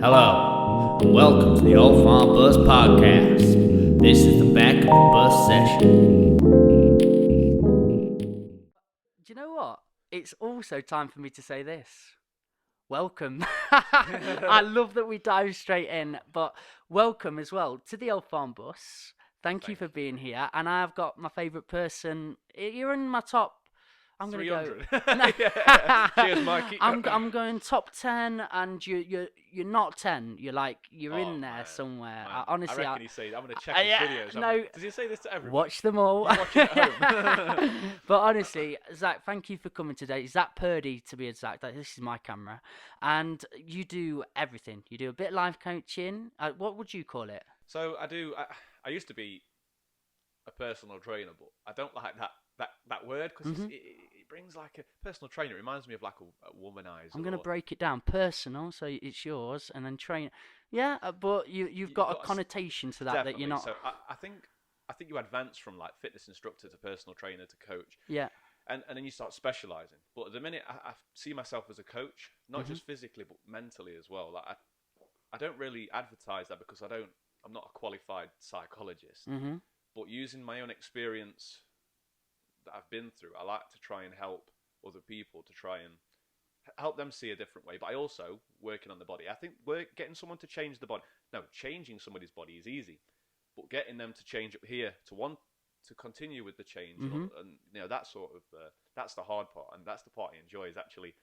Hello, and welcome to the Old Farm Bus Podcast. This is the back of the bus session. Do you know what? It's also time for me to say this. Welcome. I love that we dive straight in, but welcome as well to the Old Farm Bus. Thank you for being here. And I've got my favourite person. You're in my top. I'm going to go. Yeah. Cheers, Mikey. I'm going top 10, and you're not 10. You're in there man, somewhere. Man. Honestly, I reckon he's saying, I'm going to check his videos. No, Does he say this to everyone? Watch them all. Watch it at home. But honestly, Zak, thank you for coming today. Zak Purdy, to be exact. This is my camera, and you do everything. You do a bit of life coaching. What would you call it? So I used to be a personal trainer, but I don't like that word because it brings like a personal trainer. It reminds me of like a womanizer. I'm going to break it down. Personal, so it's yours, and then train. Yeah, but you've got a connotation to that definitely. That you're not. So I think you advance from like fitness instructor to personal trainer to coach. Yeah. And then you start specializing. But at the minute, I see myself as a coach, not just physically but mentally as well. Like I don't really advertise that because I'm not a qualified psychologist. But using my own experience that I've been through, I like to try and help other people to try and help them see a different way. But I also working on the body. I think getting someone to change the body. No, changing somebody's body is easy, but getting them to change up here to want to continue with the change, and that sort of that's the hard part, and that's the part I enjoy is actually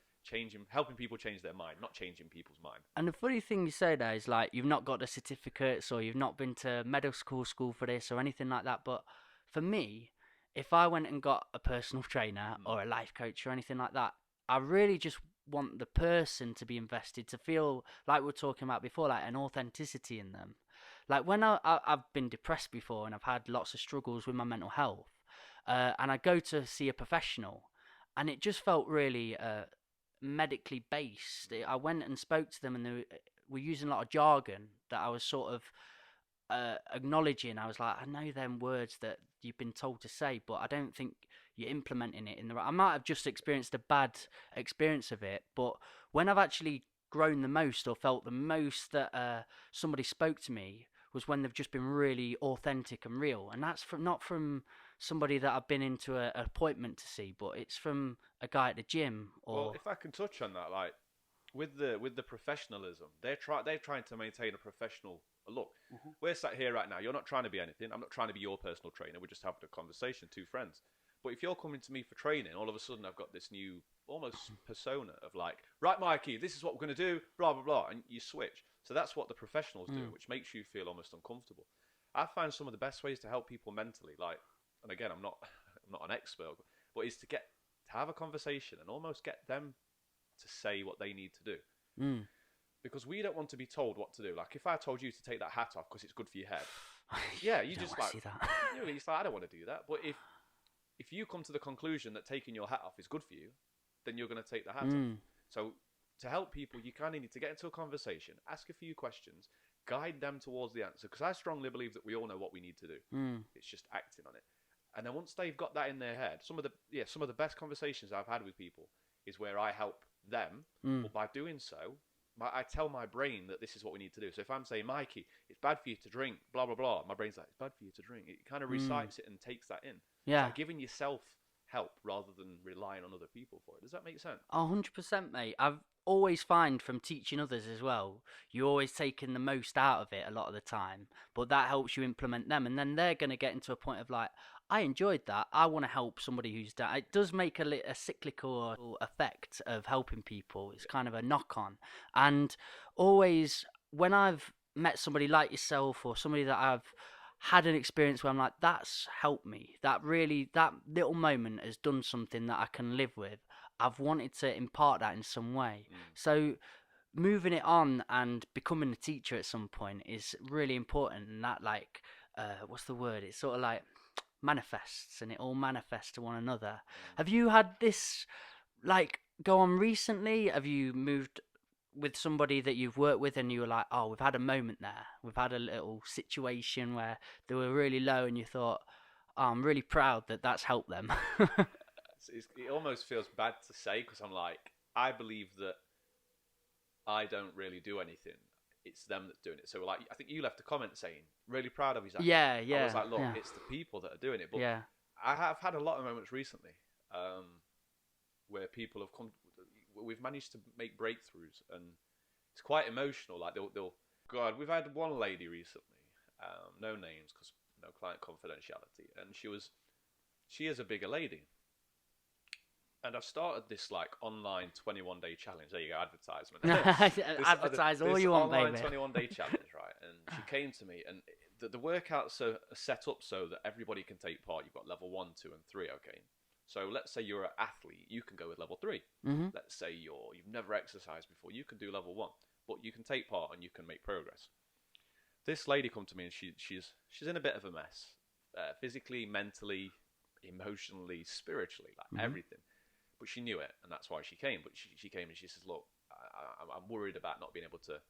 helping people change their mind, not changing people's mind. And the funny thing you say there is like you've not got the certificates or you've not been to medical school for this or anything like that. But for me, if I went and got a personal trainer or a life coach or anything like that, I really just want the person to be invested, to feel like we were talking about before, like an authenticity in them. Like when I've been depressed before and I've had lots of struggles with my mental health, and I go to see a professional, and it just felt really medically based. I went and spoke to them, and they were using a lot of jargon that I was sort of acknowledging. I was like, I know them words that you've been told to say, but I don't think you're implementing it in the right. I might have just experienced a bad experience of it, but when I've actually grown the most or felt the most that somebody spoke to me was when they've just been really authentic and real. And that's not from somebody that I've been into an appointment to see, but it's from a guy at the gym. Well, if I can touch on that, like with the professionalism, they're trying to maintain a professional look. We're sat here right now. You're not trying to be anything. I'm not trying to be your personal trainer. We're just having a conversation, two friends. But if you're coming to me for training, all of a sudden I've got this new almost persona of like, right, Mikey, this is what we're going to do, blah, blah, blah. And you switch. So that's what the professionals do, which makes you feel almost uncomfortable. I find some of the best ways to help people mentally, like, and again, I'm not an expert, but is to have a conversation and almost get them to say what they need to do. Because we don't want to be told what to do. Like if I told you to take that hat off because it's good for your head, yeah, you just like, it's like, I don't want to do that. But if you come to the conclusion that taking your hat off is good for you, then you're going to take the hat off. So to help people, you kind of need to get into a conversation, ask a few questions, guide them towards the answer. Because I strongly believe that we all know what we need to do. It's just acting on it. And then once they've got that in their head, some of the best conversations I've had with people is where I help them. But by doing so, I tell my brain that this is what we need to do. So if I'm saying, Mikey, it's bad for you to drink, blah, blah, blah, my brain's like, it's bad for you to drink. It kind of recites it and takes that in. Yeah. It's like giving yourself help rather than relying on other people for it. Does that make sense? 100%, mate. I've always find from teaching others as well, you're always taking the most out of it a lot of the time, but that helps you implement them, and then they're going to get into a point of like, I enjoyed that, I want to help somebody who's down. It does make a cyclical effect of helping people. It's kind of a knock-on. And always when I've met somebody like yourself or somebody that I've had an experience where I'm like, that's helped me, that little moment has done something that I can live with, I've wanted to impart that in some way. So moving it on and becoming a teacher at some point is really important. And that, like, what's the word? It's sort of like manifests, and it all manifests to one another. Have you had this like go on recently? Have you moved with somebody that you've worked with and you were like, oh, we've had a moment there, we've had a little situation where they were really low and you thought, oh, I'm really proud that that's helped them? It almost feels bad to say, because I'm like, I believe that I don't really do anything. it's them that's doing it. So like, I think you left a comment saying, really proud of you, Zak. Yeah, I was like, look, yeah. it's the people that are doing it. But Yeah. I have had a lot of moments recently where people have we've managed to make breakthroughs, and it's quite emotional. Like they'll God, we've had one lady recently, no names because no client confidentiality, and she is a bigger lady. And I've started this like online 21-day challenge. There you go, advertisement. Advertise all you want, online baby. 21-day challenge, right? And she came to me, and the workouts are set up so that everybody can take part. You've got level 1, 2, and 3. Okay, so let's say you're an athlete, you can go with level 3. Mm-hmm. Let's say you've never exercised before, you can do level 1, but you can take part and you can make progress. This lady come to me, and she's in a bit of a mess, physically, mentally, emotionally, spiritually, like everything. But she knew it, and that's why she came. But she came and she says, look, I'm worried about not being able to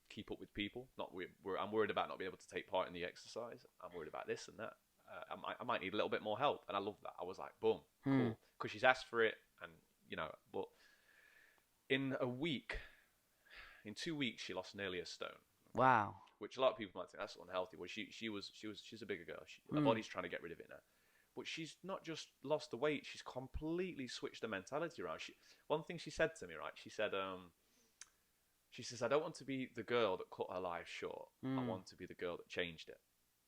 keep up with people. I'm worried about not being able to take part in the exercise. I'm worried about this and that. I might need a little bit more help. And I love that. I was like, boom, cool. Because she's asked for it, and, but in 2 weeks, she lost nearly a stone. Wow. Which a lot of people might think that's unhealthy. Well, she's a bigger girl. Her body's trying to get rid of it now. But she's not just lost the weight, she's completely switched the mentality around. One thing she said to me, right? She said, I don't want to be the girl that cut her life short. I want to be the girl that changed it.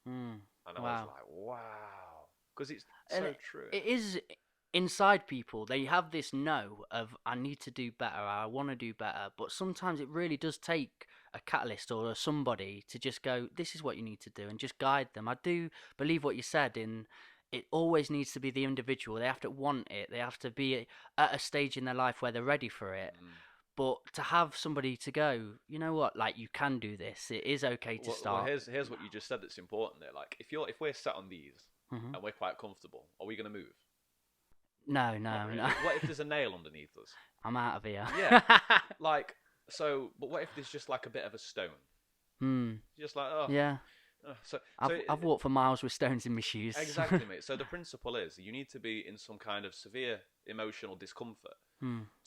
And I was like, wow. Because it's so true. It is inside people. They have this know of, I need to do better, I want to do better. But sometimes it really does take a catalyst or somebody to just go, this is what you need to do, and just guide them. I do believe what you said in... It always needs to be the individual. They have to want it. They have to be at a stage in their life where they're ready for it. But to have somebody to go, you know what, like, you can do this. It is okay to start. Well, here's what you just said that's important there. Like, if we're sat on these and we're quite comfortable, are we going to move? No. What if there's a nail underneath us? I'm out of here. Yeah. Like, so, but what if there's just like a bit of a stone? Just like, oh. Yeah. I've walked for miles with stones in my shoes. Exactly, mate. So the principle is you need to be in some kind of severe emotional discomfort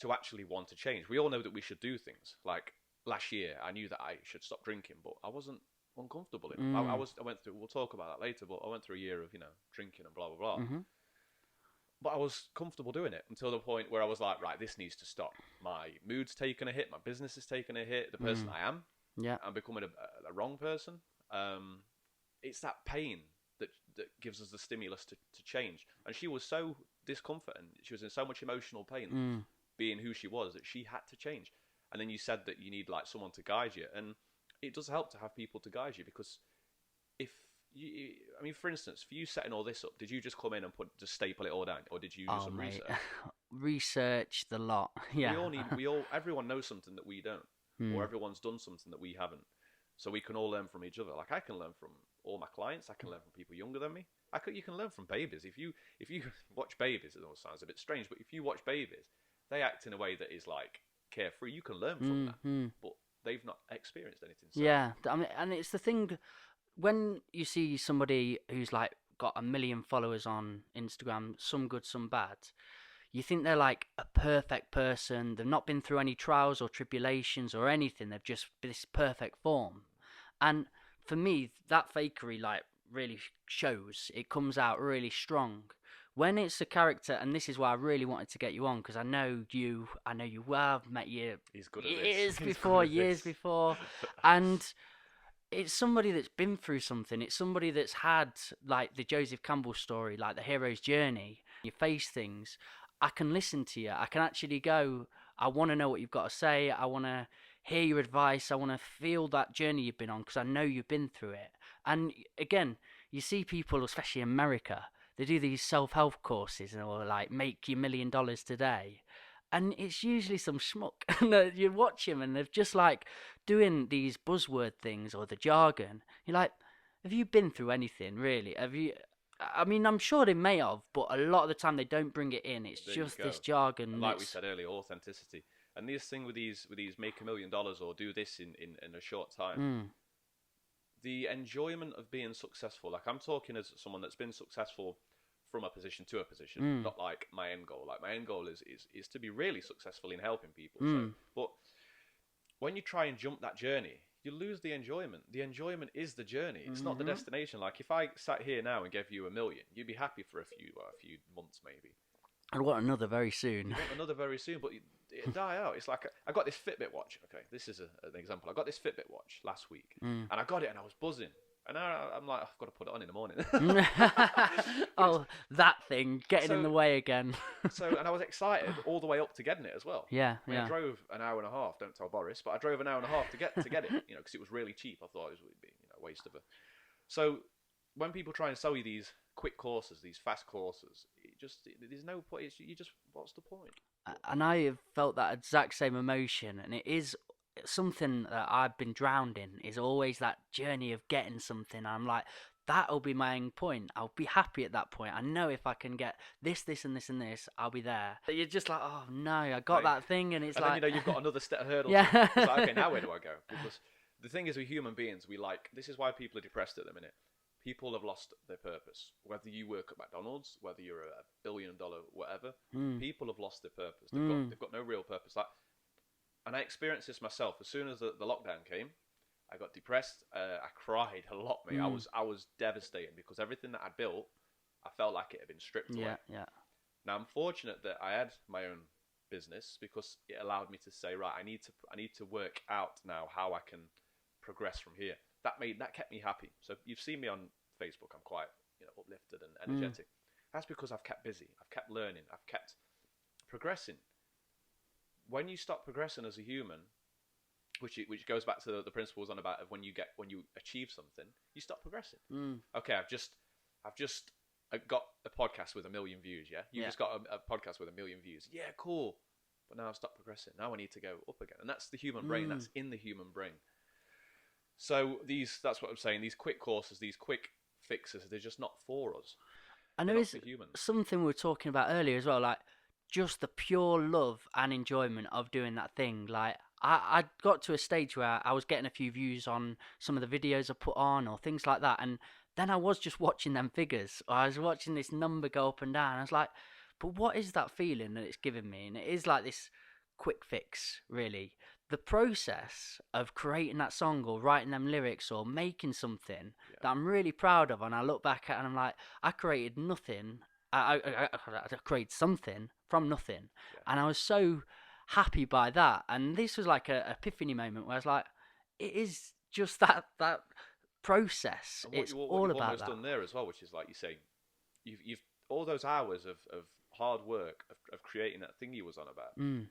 to actually want to change. We all know that we should do things. Like last year, I knew that I should stop drinking, but I wasn't uncomfortable enough. I went through. We'll talk about that later. But I went through a year of drinking and blah blah blah. But I was comfortable doing it until the point where I was like, right, this needs to stop. My mood's taken a hit. My business is taking a hit. The person I am, I'm becoming a wrong person. It's that pain that gives us the stimulus to change. And she was so discomfort, and she was in so much emotional pain being who she was, that she had to change. And then you said that you need like someone to guide you, and it does help to have people to guide you, because for instance, for you setting all this up, did you just come in and just staple it all down, or did you do some research? Researched a lot. Yeah. Everyone knows something that we don't, or everyone's done something that we haven't. So we can all learn from each other. Like, I can learn from all my clients. I can learn from people younger than me. You can learn from babies. If you watch babies, it all sounds a bit strange, but if you watch babies, they act in a way that is like carefree. You can learn from that, but they've not experienced anything. So. Yeah, I mean, and it's the thing when you see somebody who's like got 1 million followers on Instagram, some good, some bad. You think they're like a perfect person. They've not been through any trials or tribulations or anything. They've just been this perfect form. And for me, that fakery like really shows. It comes out really strong. When it's a character, and this is why I really wanted to get you on, because I know you well. I've met you years before. And it's somebody that's been through something. It's somebody that's had like the Joseph Campbell story, like the hero's journey. You face things. I can listen to you. I can actually go, I want to know what you've got to say. I want to hear your advice. I want to feel that journey you've been on, because I know you've been through it. And again, you see people, especially in America, they do these self-help courses, or like make you $1 million today. And it's usually some schmuck. You watch him and they're just like doing these buzzword things or the jargon. You're like, have you been through anything, really? I mean, I'm sure they may have, but a lot of the time they don't bring it in. It's just this jargon. And like we said earlier, authenticity. And this thing with these make $1 million or do this in a short time. The enjoyment of being successful. Like, I'm talking as someone that's been successful from a position to a position, not like my end goal. Like, my end goal is to be really successful in helping people. So, but when you try and jump that journey, you lose the enjoyment. The enjoyment is the journey. It's not the destination. Like if I sat here now and gave you $1 million, you'd be happy for a few months maybe. I want another very soon. You want another very soon, but it'll die out. It's like I got this Fitbit watch. Okay, this is an example. I got this Fitbit watch last week, and I got it and I was buzzing. And now I'm like, I've got to put it on in the morning. Oh, that thing getting in the way again. And I was excited all the way up to getting it as well. Yeah, I mean, I drove an hour and a half. Don't tell Boris, but I drove an hour and a half to get it. Because it was really cheap. I thought it would be a waste of it. So when people try and sell you these quick courses, these fast courses, there's no point. What's the point? And I have felt that exact same emotion, and it is something that I've been drowned in. Is always that journey of getting something. I'm like, that'll be my end point. I'll be happy at that point. I know if I can get this, and this, and this, I'll be there. But you're just like, oh no, I got that thing, and it's and like, then, you've got another step hurdle. Yeah. It's like, okay, now where do I go? Because the thing is, with human beings, this is why people are depressed at the minute. People have lost their purpose. Whether you work at McDonald's, whether you're a $1 billion whatever, people have lost their purpose. They've got no real purpose. And I experienced this myself. As soon as the lockdown came, I got depressed. I cried a lot, mate. I was devastated because everything that I'd built, I felt like it had been stripped away. Yeah. Now I'm fortunate that I had my own business because it allowed me to say, right, I need to work out now how I can progress from here. That kept me happy. So you've seen me on Facebook. I'm quite uplifted and energetic. That's because I've kept busy. I've kept learning. I've kept progressing. When you stop progressing as a human, which goes back to the principles on about of when you achieve something, you stop progressing. Okay, I've just got a podcast with 1 million views. Yeah, you just got a podcast with 1 million views. Yeah, cool. But now I've stopped progressing. Now I need to go up again, and that's the human brain. That's in the human brain. So that's what I'm saying. These quick courses, these quick fixes, they're just not for us. And there is something we were talking about earlier as well, like just the pure love and enjoyment of doing that thing. Like I got to a stage where I was getting a few views on some of the videos I put on or things like that, and then I was just watching them figures. I was watching this number go up and down. I was like, but what is that feeling that it's giving me? And it is like this quick fix, really. The process of creating that song or writing them lyrics or making something that I'm really proud of, and I look back at it and I'm like, I created nothing. I created something from nothing, and I was so happy by that. And this was like a epiphany moment where I was like, it is just that process. It's all about that. What you've almost done there as well, which is like you say, you've all those hours of hard work of creating that thing you was on about.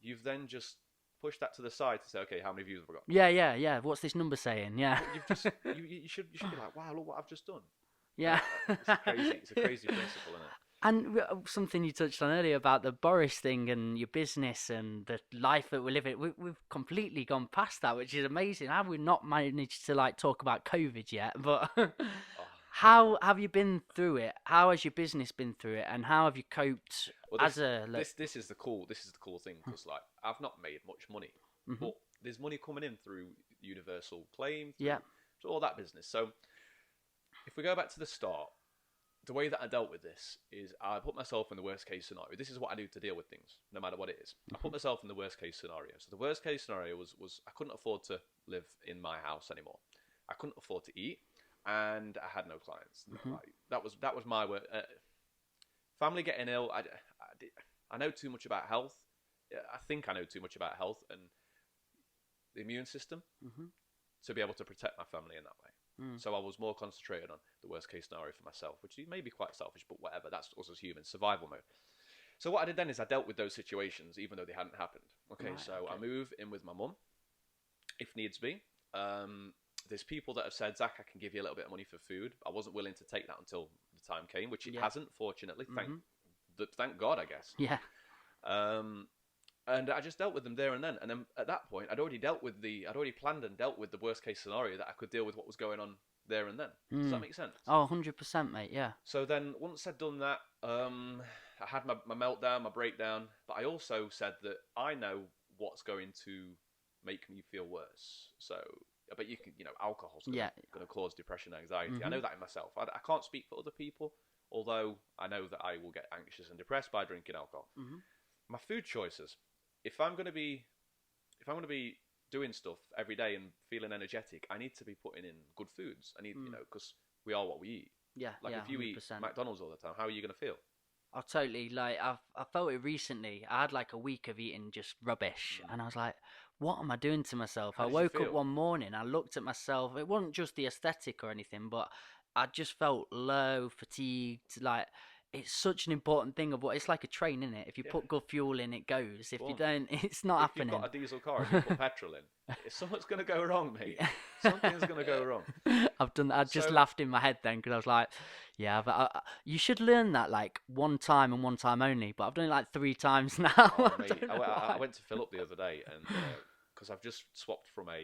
You've then just push that to the side to say, okay, how many views have I got? Yeah. What's this number saying? Yeah. You should be like, wow, look what I've just done. Yeah. It's crazy. It's a crazy principle, isn't it? And something you touched on earlier about the Boris thing and your business and the life that we're living, we've completely gone past that, which is amazing. How have we not managed to talk about COVID yet? But how have you been through it? How has your business been through it? And how have you coped this is the cool thing, because I've not made much money, but there's money coming in through universal claim, through all that business. So if we go back to the start, the way that I dealt with this is I put myself in the worst case scenario. This is what I do to deal with things, no matter what it is. I put myself in the worst case scenario. So the worst case scenario was I couldn't afford to live in my house anymore. I couldn't afford to eat, and I had no clients. That was my work. Family getting ill. I know too much about health. I think I know too much about health and the immune system to be able to protect my family in that way. So I was more concentrated on the worst case scenario for myself, which may be quite selfish, but whatever. That's us as humans, survival mode. So what I did then is I dealt with those situations, even though they hadn't happened. I move in with my mum, if needs be. There's people that have said, Zach, I can give you a little bit of money for food. I wasn't willing to take that until the time came, which it hasn't, fortunately. Thank God, I guess. Yeah. And I just dealt with them there and then. And then at that point, I'd already planned and dealt with the worst case scenario that I could deal with what was going on there and then. Does that make sense? Oh, 100%, mate, yeah. So then once I'd done that, I had my meltdown, my breakdown. But I also said that I know what's going to make me feel worse. So, but alcohol's going to cause depression and anxiety. I know that in myself. I can't speak for other people, although I know that I will get anxious and depressed by drinking alcohol. My food choices. If I'm going to be doing stuff every day and feeling energetic, I need to be putting in good foods. I need, because we are what we eat. Yeah, Like yeah, if you 100%. eat McDonald's all the time, how are you going to feel? I totally I felt it recently. I had like a week of eating just rubbish, and I was like, "What am I doing to myself?" How I did you woke up feel? one morning, I looked at myself. It wasn't just the aesthetic or anything, but I just felt low, fatigued. Like it's such an important thing of what it's like a train, isn't it? If you Yeah. put good fuel in, it goes. If you Well, don't, it's not if happening. you've got a diesel car and you put petrol in, something's going to go wrong, mate. Something's going to go wrong. I've done that. I just So- laughed in my head then because I was like, yeah, but you should learn that like one time and one time only. But I've done it like 3 times now. Oh, I mate, don't know I why. went to fill up the other day, and because I've just swapped from a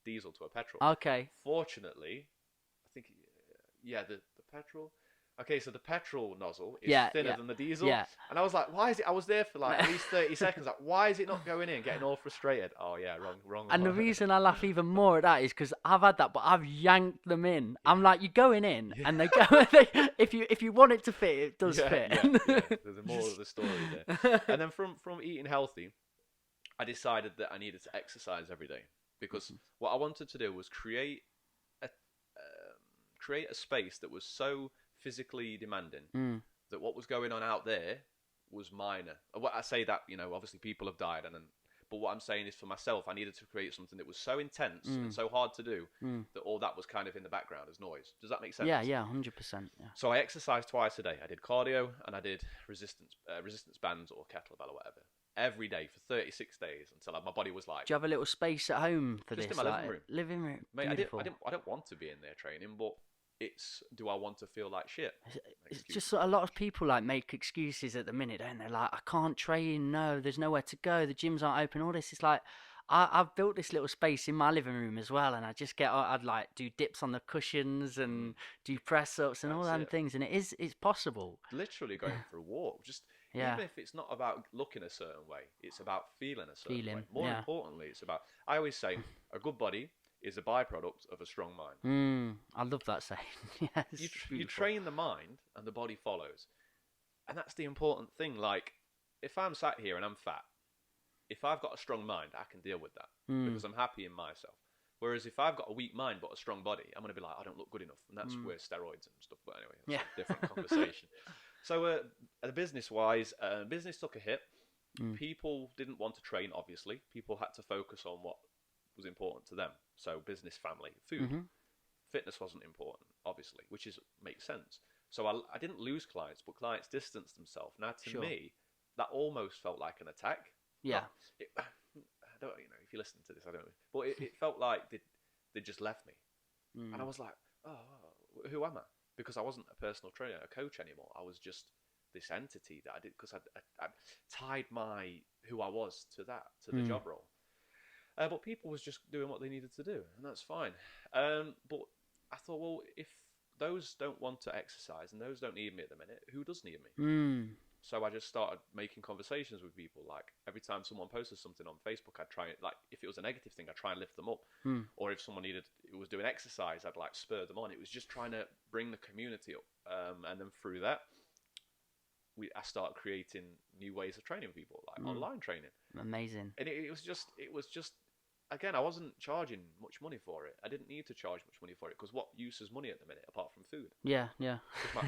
diesel to a petrol. Okay. Fortunately, I think, the petrol. Okay, so the petrol nozzle is Yeah, thinner yeah, than the diesel. yeah. And I was like, why is it? I was there for like at least 30 seconds. Like, why is it not going in? Getting all frustrated. Oh, yeah, wrong. And the reason I laugh even more at that is because I've had that, but I've yanked them in. I'm like, you're going in, and they go. If you want it to fit, it does fit. Yeah. There's more of the story there. And then from eating healthy, I decided that I needed to exercise every day because what I wanted to do was create a space that was so physically demanding that what was going on out there was minor. What I say that, obviously people have died, but what I'm saying is for myself, I needed to create something that was so intense and so hard to do that all that was kind of in the background as noise. Does that make sense? Yeah, 100%. Yeah. So I exercised twice a day. I did cardio and I did resistance bands or kettlebell or whatever every day for 36 days until my body was like. Do you have a little space at home for Just this? in my like, living room. Living room. Mate, Beautiful. I don't want to be in there training, but do I want to feel like shit? It's just a lot of people like make excuses at the minute, don't they? Like, I can't train. No, there's nowhere to go. The gyms aren't open. All this. It's like I've built this little space in my living room as well, and I just I'd like do dips on the cushions and do press ups and all That's them it. things, and it's possible. Literally going for a walk. Just even if it's not about looking a certain way, it's about feeling a certain way. More importantly, it's about. I always say a good body is a byproduct of a strong mind. I love that saying. Yes, you train the mind and the body follows, and that's the important thing. Like if I'm sat here and I'm fat, if I've got a strong mind, I can deal with that because I'm happy in myself. Whereas if I've got a weak mind but a strong body, I'm going to be like, I don't look good enough, and that's where steroids and stuff. But anyway, that's a different conversation. So business-wise, business took a hit. People didn't want to train. Obviously, people had to focus on what was important to them. So business, family, food. Fitness wasn't important, obviously, which makes sense. So I didn't lose clients, but clients distanced themselves. Now, to me, that almost felt like an attack. Yeah. I don't, if you listen to this, I don't know. But it felt like they just left me. And I was like, oh, who am I? Because I wasn't a personal trainer, a coach anymore. I was just this entity that I did because I tied who I was to the job role. But people was just doing what they needed to do, and that's fine. But I thought, well, if those don't want to exercise and those don't need me at the minute, who does need me? So I just started making conversations with people. Like every time someone posted something on Facebook, I'd try, like if it was a negative thing, I'd try and lift them up. Or if someone was doing exercise, I'd like spur them on. It was just trying to bring the community up. And then through that, I started creating new ways of training people, like online training. Amazing. And it was just. Again, I wasn't charging much money for it. I didn't need to charge much money for it because what use is money at the minute apart from food? Yeah.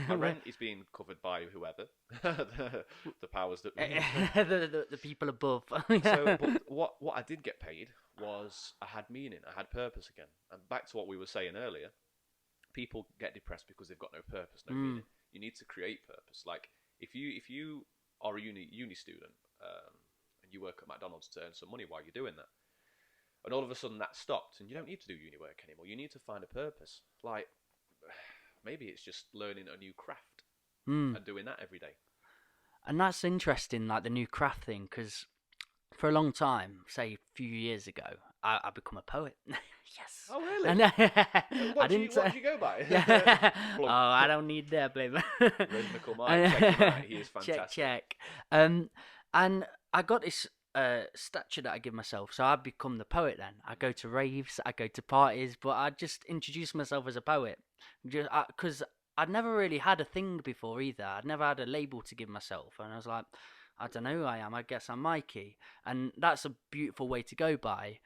My rent is being covered by whoever, the powers that be. the people above. So, but what I did get paid was I had meaning, I had purpose again. And back to what we were saying earlier, people get depressed because they've got no purpose, no meaning. You need to create purpose. Like if you are a uni student and you work at McDonald's to earn some money while you're doing that. And all of a sudden that stopped, and you don't need to do uni work anymore. You need to find a purpose. Like, maybe it's just learning a new craft and doing that every day. And that's interesting, like the new craft thing, because for a long time, say a few years ago, I become a poet. Yes. Oh, really? And, what do you go by? Oh, I don't need that, baby. Rhythmical mind. Check him out. He is fantastic. Check. And I got this stature that I give myself, so I become the poet. Then I go to raves, I go to parties, but I just introduce myself as a poet, just because I'd never really had a thing before either. I'd never had a label to give myself, and I was like, I don't know who I am. I guess I'm Mikey, and that's a beautiful way to go by.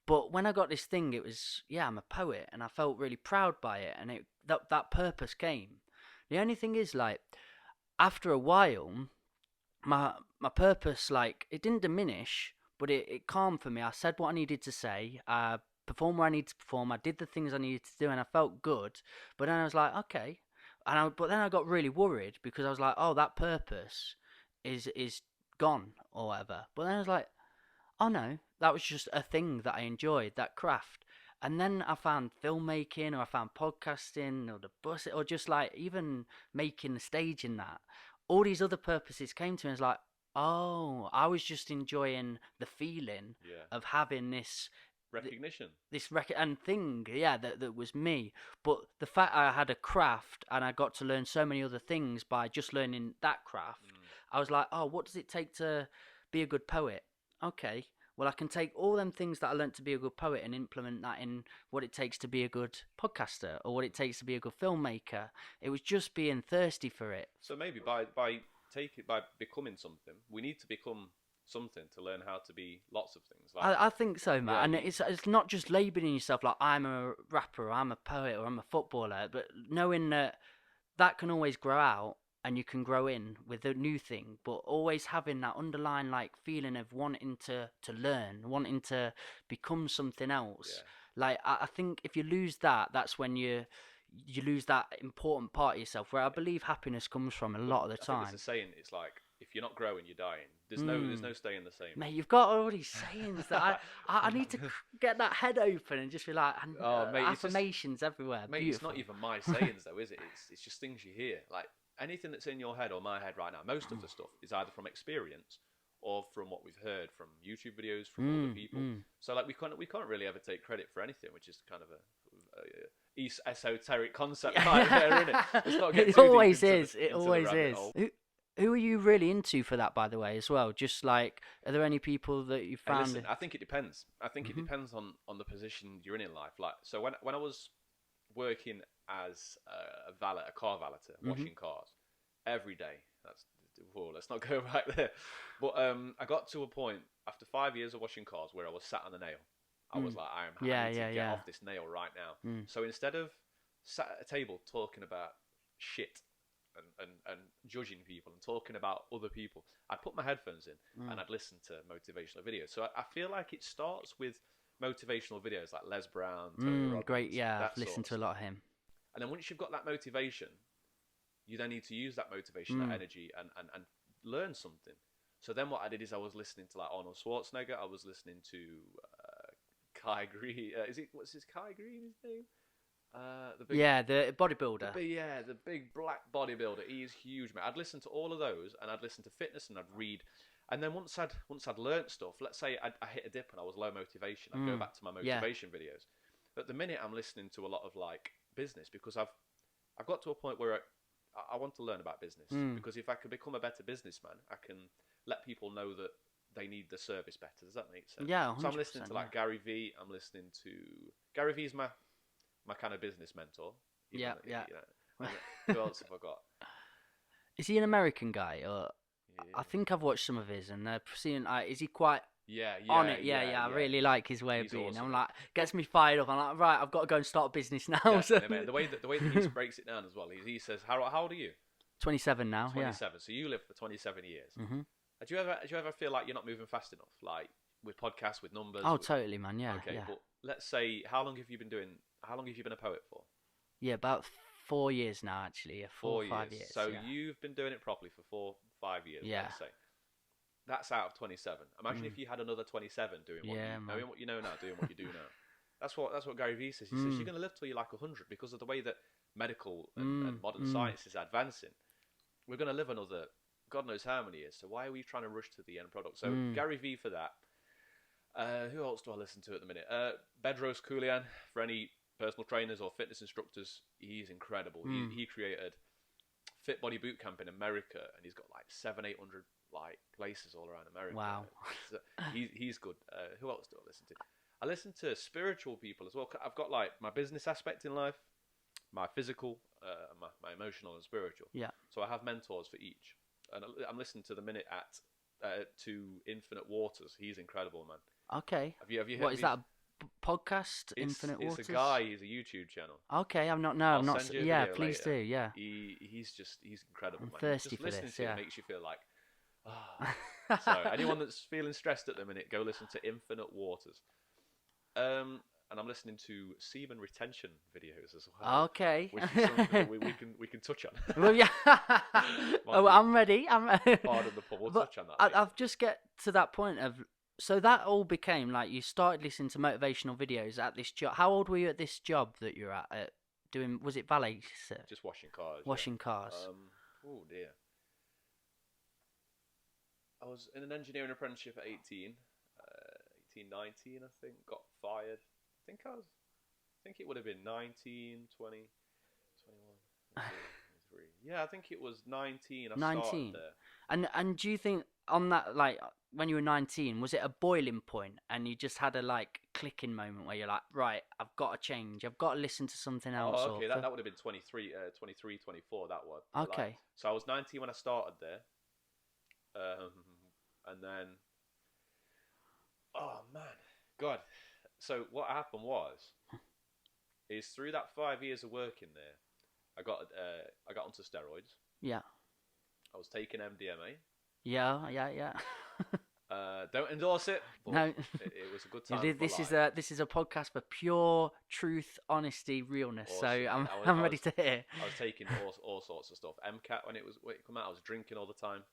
But when I got this thing, it was, yeah, I'm a poet, and I felt really proud by it, and that purpose came. The only thing is, like, after a while, my purpose, like, it didn't diminish, but it calmed for me. I said what I needed to say. I performed where I needed to perform. I did the things I needed to do, and I felt good. But then I was like, okay. But then I got really worried because I was like, oh, that purpose is gone or whatever. But then I was like, oh no, that was just a thing that I enjoyed, that craft. And then I found filmmaking, or I found podcasting, or the bus, or just like even making the stage in that. All these other purposes came to me. And it's like, oh, I was just enjoying the feeling of having recognition, and thing, yeah, that was me. But the fact I had a craft and I got to learn so many other things by just learning that craft, I was like, oh, what does it take to be a good poet? Okay, well, I can take all them things that I learnt to be a good poet and implement that in what it takes to be a good podcaster, or what it takes to be a good filmmaker. It was just being thirsty for it. So maybe by becoming something, we need to become something to learn how to be lots of things. Like, I think so, Matt. And it's not just labelling yourself like I'm a rapper, or I'm a poet, or I'm a footballer, but knowing that can always grow out, and you can grow in with a new thing, but always having that underlying like feeling of wanting to learn, wanting to become something else. Like I think if you lose that, that's when you lose that important part of yourself, where I believe happiness comes from a lot of the time. I think it's a saying. It's like, if you're not growing, you're dying. There's no staying the same. Mate, you've got all these sayings that I need to get that head open and just be like, mate, affirmations everywhere. Mate, beautiful. It's not even my sayings though, is it? It's just things you hear. Like anything that's in your head or my head right now, most of the stuff is either from experience or from what we've heard from YouTube videos, from other people. So like we can't really ever take credit for anything, which is kind of a esoteric concept right there, isn't it? Let's not get It too always deep into is. the, It into the always rabbit is. hole. Who are you really into for that, by the way, as well? Just like, are there any people that you Hey, found? listen, I think it depends. I think it depends on the position you're in life. Like, so when I was working as a car valeter, washing cars every day. Let's not go back there. But I got to a point after 5 years of washing cars where I was sat on the nail. I was like, I need to get off this nail right now. So instead of sat at a table talking about shit and judging people and talking about other people, I'd put my headphones in and I'd listen to motivational videos. So I feel like it starts with motivational videos like Les Brown, Tony Robbins, great, yeah, that I've listened to a lot of him. And then once you've got that motivation, you then need to use that motivation, that energy, and learn something. So then what I did is I was listening to like Arnold Schwarzenegger. I was listening to Kai Green. What's his Kai Green? His name? The bodybuilder. The big black bodybuilder. He's huge, man. I'd listen to all of those, and I'd listen to fitness, and I'd read. And then once I'd learnt stuff, let's say I hit a dip and I was low motivation, I'd go back to my motivation videos. At the minute, I'm listening to a lot of like business, because I've got to a point where I want to learn about business, because if I could become a better businessman, I can let people know that they need the service better. Does that make sense? Yeah, 100%, so I'm listening to like Gary V. I'm listening to Gary V. is my kind of business mentor. You know, who else have I got? Is he an American guy, or I think I've watched some of his, and they're seeing. Is he quite on it? Yeah. I really like his way of being. Awesome. I'm like, gets me fired up. I'm like, right, I've got to go and start a business now. Yeah, So. man, the way that he breaks it down as well. He says, how old are you? 27 now. 27. Yeah. So you live for 27 years. Do you ever feel like you're not moving fast enough, like with podcasts, with numbers? Oh, totally, man. Yeah. Okay, yeah. but let's say, how long have you been a poet for? Yeah, about 4 years now, actually. 4 or 5 years. So you've been doing it properly for 4 or 5 years. Yeah. Let's say. That's out of 27. Imagine if you had another 27 doing knowing what you know now, doing what you do now. That's what Gary Vee says. He says you're going to live till you're like 100, because of the way that medical and modern science is advancing. We're going to live another God knows how many years. So why are we trying to rush to the end product? So Gary Vee for that. Who else do I listen to at the minute? Bedros Koulian, for any personal trainers or fitness instructors. He's incredible. He created Fit Body Bootcamp in America, and he's got like 700-800 like places all around America. Wow. So he's good. Who else do I listen to? I listen to spiritual people as well. I've got like my business aspect in life, my physical, my emotional and spiritual. Yeah. So I have mentors for each, and I'm listening to the minute to Infinite Waters. He's incredible, man. Okay. Have you What is that? podcast? It's Infinite it's Waters. a guy. He's a YouTube channel. Okay, I'm not. No, I'll I'm not. send you a Yeah, video please later. do. Yeah. He's incredible, I'm man. thirsty Just for listening this, to yeah. it makes you feel like, so anyone that's feeling stressed at the minute, go listen to Infinite Waters. And I'm listening to semen retention videos as well. Okay. Which is something that we can touch on. Well, yeah. Oh, I'm ready. I'm. Part of the pod. We'll But touch on that. I've just get to that point of. So that all became like you started listening to motivational videos at this job. How old were you at this job that you're at doing? Was it valet? Just washing cars. Washing cars. Oh dear. I was in an engineering apprenticeship at 18, 19, I think. Got fired. I think it would have been 19, 20, 21, 23. Yeah, I think it was 19. I 19. started there. And do you think on that, like when you were 19, was it a boiling point and you just had a like clicking moment where you're like, right, I've got to change, I've got to listen to something else? Oh, okay, that would have been 23, 24, that one. Okay. Like, so I was 19 when I started there. And then, oh man, God. So what happened is through that 5 years of working there, I got onto steroids. Yeah. I was taking MDMA. Yeah. Don't endorse it. But No. it was a good time. This is a podcast for pure truth, honesty, realness. Awesome. So I'm ready to hear. I was taking all sorts of stuff. MCAT when it came out, I was drinking all the time,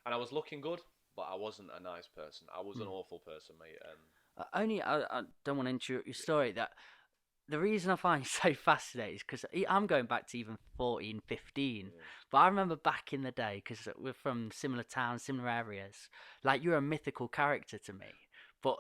and I was looking good, but I wasn't a nice person. I was an awful person, mate. I don't want to interrupt your story. That the reason I find it so fascinating is because I'm going back to even 14, 15. Yeah. But I remember back in the day, because we're from similar towns, similar areas, like you're a mythical character to me. But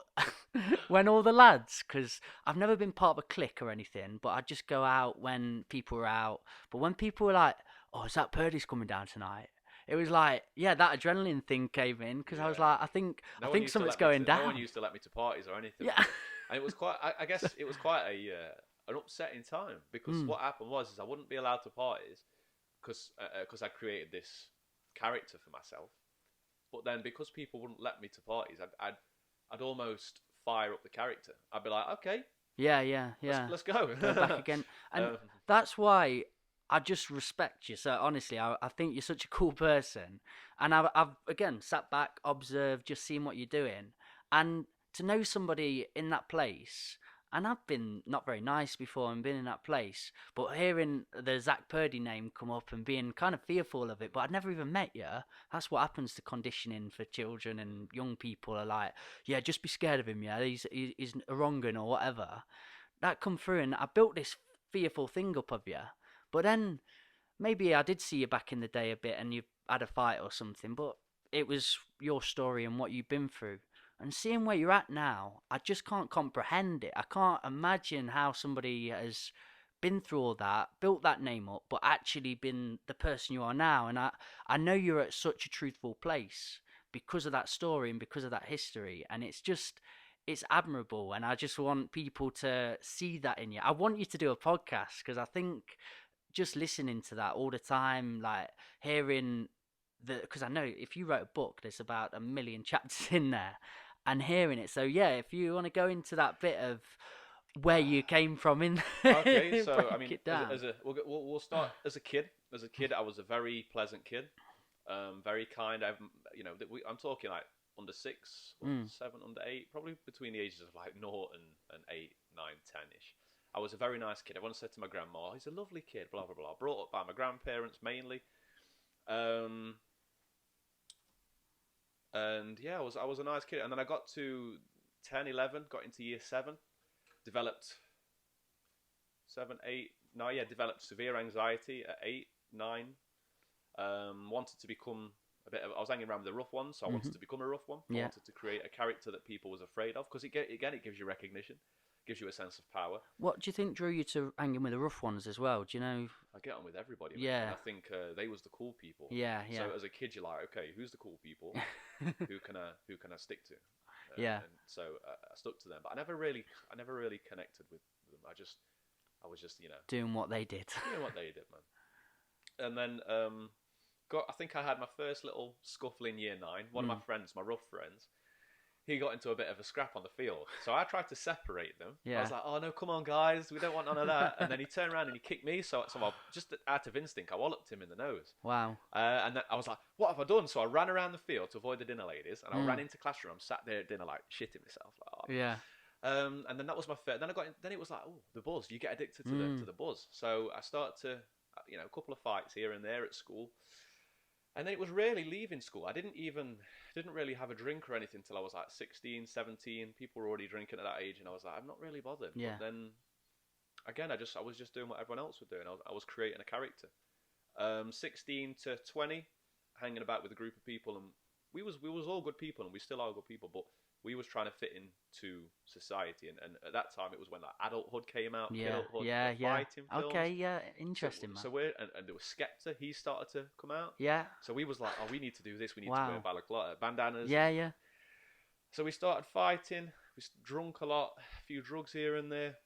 when all the lads, because I've never been part of a clique or anything, but I'd just go out when people were out. But when people were like, oh, Zak Purdy's coming down tonight, it was like, yeah, that adrenaline thing came in, because I was like, I think something's going down. No one used to let me to parties or anything. Yeah. And it was quite, I guess it was quite an upsetting time, because what happened was I wouldn't be allowed to parties because I created this character for myself. But then because people wouldn't let me to parties, I'd almost fire up the character. I'd be like, okay, yeah. Let's go. Go back again. And that's why I just respect you. So honestly, I think you're such a cool person. And I've again sat back, observed, just seen what you're doing. And to know somebody in that place, and I've been not very nice before and been in that place, but hearing the Zak Purdy name come up and being kind of fearful of it, but I'd never even met you. That's what happens to conditioning for children and young people, are like, yeah, just be scared of him, yeah, he's a wrong 'un or whatever. That come through, and I built this fearful thing up of you. But then maybe I did see you back in the day a bit and you had a fight or something, but it was your story and what you've been through. And seeing where you're at now, I just can't comprehend it. I can't imagine how somebody has been through all that, built that name up, but actually been the person you are now. And I know you're at such a truthful place because of that story and because of that history. And it's admirable. And I just want people to see that in you. I want you to do a podcast, because I think just listening to that all the time, like hearing because I know if you wrote a book, there's about 1 million chapters in there, and hearing it. So yeah, if you want to go into that bit of where you came from in okay, so I mean, we'll start as a kid. As a kid, I was a very pleasant kid, very kind. I'm talking like under 6, under 7, under 8, probably between the ages of like 0 and 8, 9, 10ish. I was a very nice kid. Everyone said to my grandma, he's a lovely kid, blah blah blah. Brought up by my grandparents mainly. And yeah, I was a nice kid. And then I got to 10, 11, got into year 7, developed 7, 8, developed severe anxiety at 8, 9. Wanted to become I was hanging around with the rough ones, so I wanted to become a rough one. I wanted to create a character that people was afraid of, because it gives you recognition, gives you a sense of power. What do you think drew you to hanging with the rough ones as well? Do you know? I get on with everybody. Yeah. Man. I think they was the cool people. Yeah. So as a kid, you're like, okay, who's the cool people? who can I stick to? Yeah. And so I stuck to them, but I never really connected with them. I was just doing what they did. Doing what they did, man. And then I think I had my first little scuffle in year 9. One of my friends, my rough friends, he got into a bit of a scrap on the field. So I tried to separate them. I Yeah. was like, oh, no, come on, guys. We don't want none of that. And then he turned around and he kicked me. So I, just out of instinct, I walloped him in the nose. Wow. And then I was like, what have I done? So I ran around the field to avoid the dinner ladies. And I ran into classroom. I'm sat there at dinner, like, shitting myself. Like, oh. Yeah. And then that was my first. Then it was like, oh, the buzz. You get addicted to the buzz. So I started to, a couple of fights here and there at school. And then it was really leaving school. I didn't really have a drink or anything until I was like 16, 17. People were already drinking at that age, and I was like, I'm not really bothered. Yeah. But then, again, I was just doing what everyone else was doing. I was creating a character. 16 to 20, hanging about with a group of people, and we was all good people, and we still are good people, but we was trying to fit into society, and at that time it was when like adulthood came out, kidulthood, fighting films. Okay, yeah, interesting, man. So and there was Skepta, he started to come out. Yeah. So we was like, oh, we need to do this. We need to wear balaclava, bandanas. Yeah, yeah. So we started fighting. We drunk a lot, a few drugs here and there.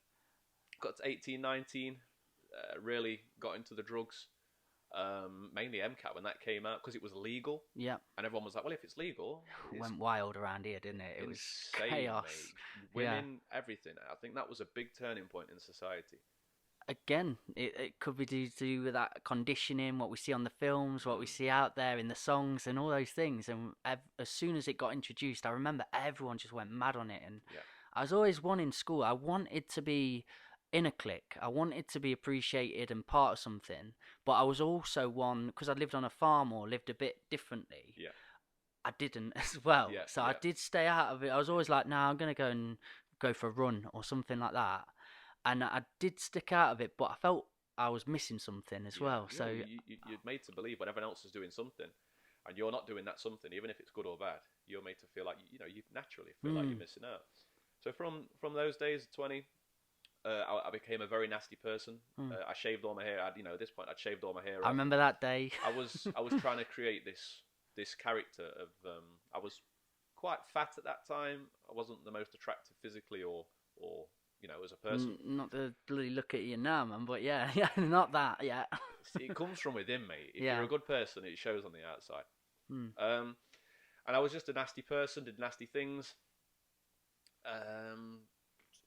Got to 18, 19, really got into the drugs. Mainly MCAT when that came out because it was legal. Yeah. And everyone was like, well, if it's legal, it went wild around here, didn't it? It was insane, chaos. Mate. Women, everything. I think that was a big turning point in society. Again, it could be due to that conditioning, what we see on the films, what we see out there in the songs, and all those things. And as soon as it got introduced, I remember everyone just went mad on it. And I was always one in school. I wanted to be in a clique. I wanted to be appreciated and part of something, but I was also one, because I lived on a farm or lived a bit differently. Yeah. I didn't as well. Yeah, I did stay out of it. I was always like, no, I'm going to go for a run or something like that. And I did stick out of it, but I felt I was missing something as well. So you're made to believe when everyone else is doing something and you're not doing that something, even if it's good or bad, you're made to feel like, you naturally feel like you're missing out. So from those days, 20, I became a very nasty person. I shaved all my hair. At this point, I'd shaved all my hair. I remember that day. I was trying to create this character of. I was quite fat at that time. I wasn't the most attractive physically or as a person. Not to bloody look at you now, man. But yeah, not that. Yeah. See, it comes from within, mate. If you're a good person, it shows on the outside. And I was just a nasty person. Did nasty things.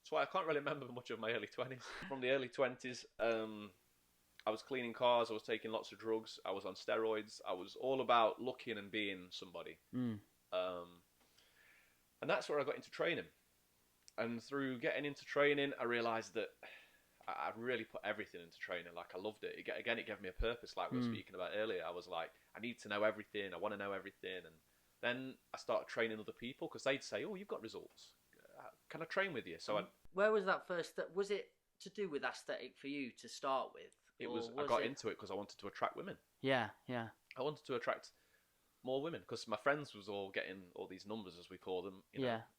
So I can't really remember much of my early 20s. From the early 20s, I was cleaning cars, I was taking lots of drugs, I was on steroids, I was all about looking and being somebody. And that's where I got into training. And through getting into training, I realised that I really put everything into training. Like, I loved it. Again, it gave me a purpose, like we were speaking about earlier. I was like, I need to know everything, I want to know everything. And then I started training other people, because they'd say, oh, you've got results. Can I train with you? So where was that first? Was it to do with aesthetic for you to start with? It was. I got into it because I wanted to attract women. Yeah. I wanted to attract more women because my friends was all getting all these numbers, as we call them.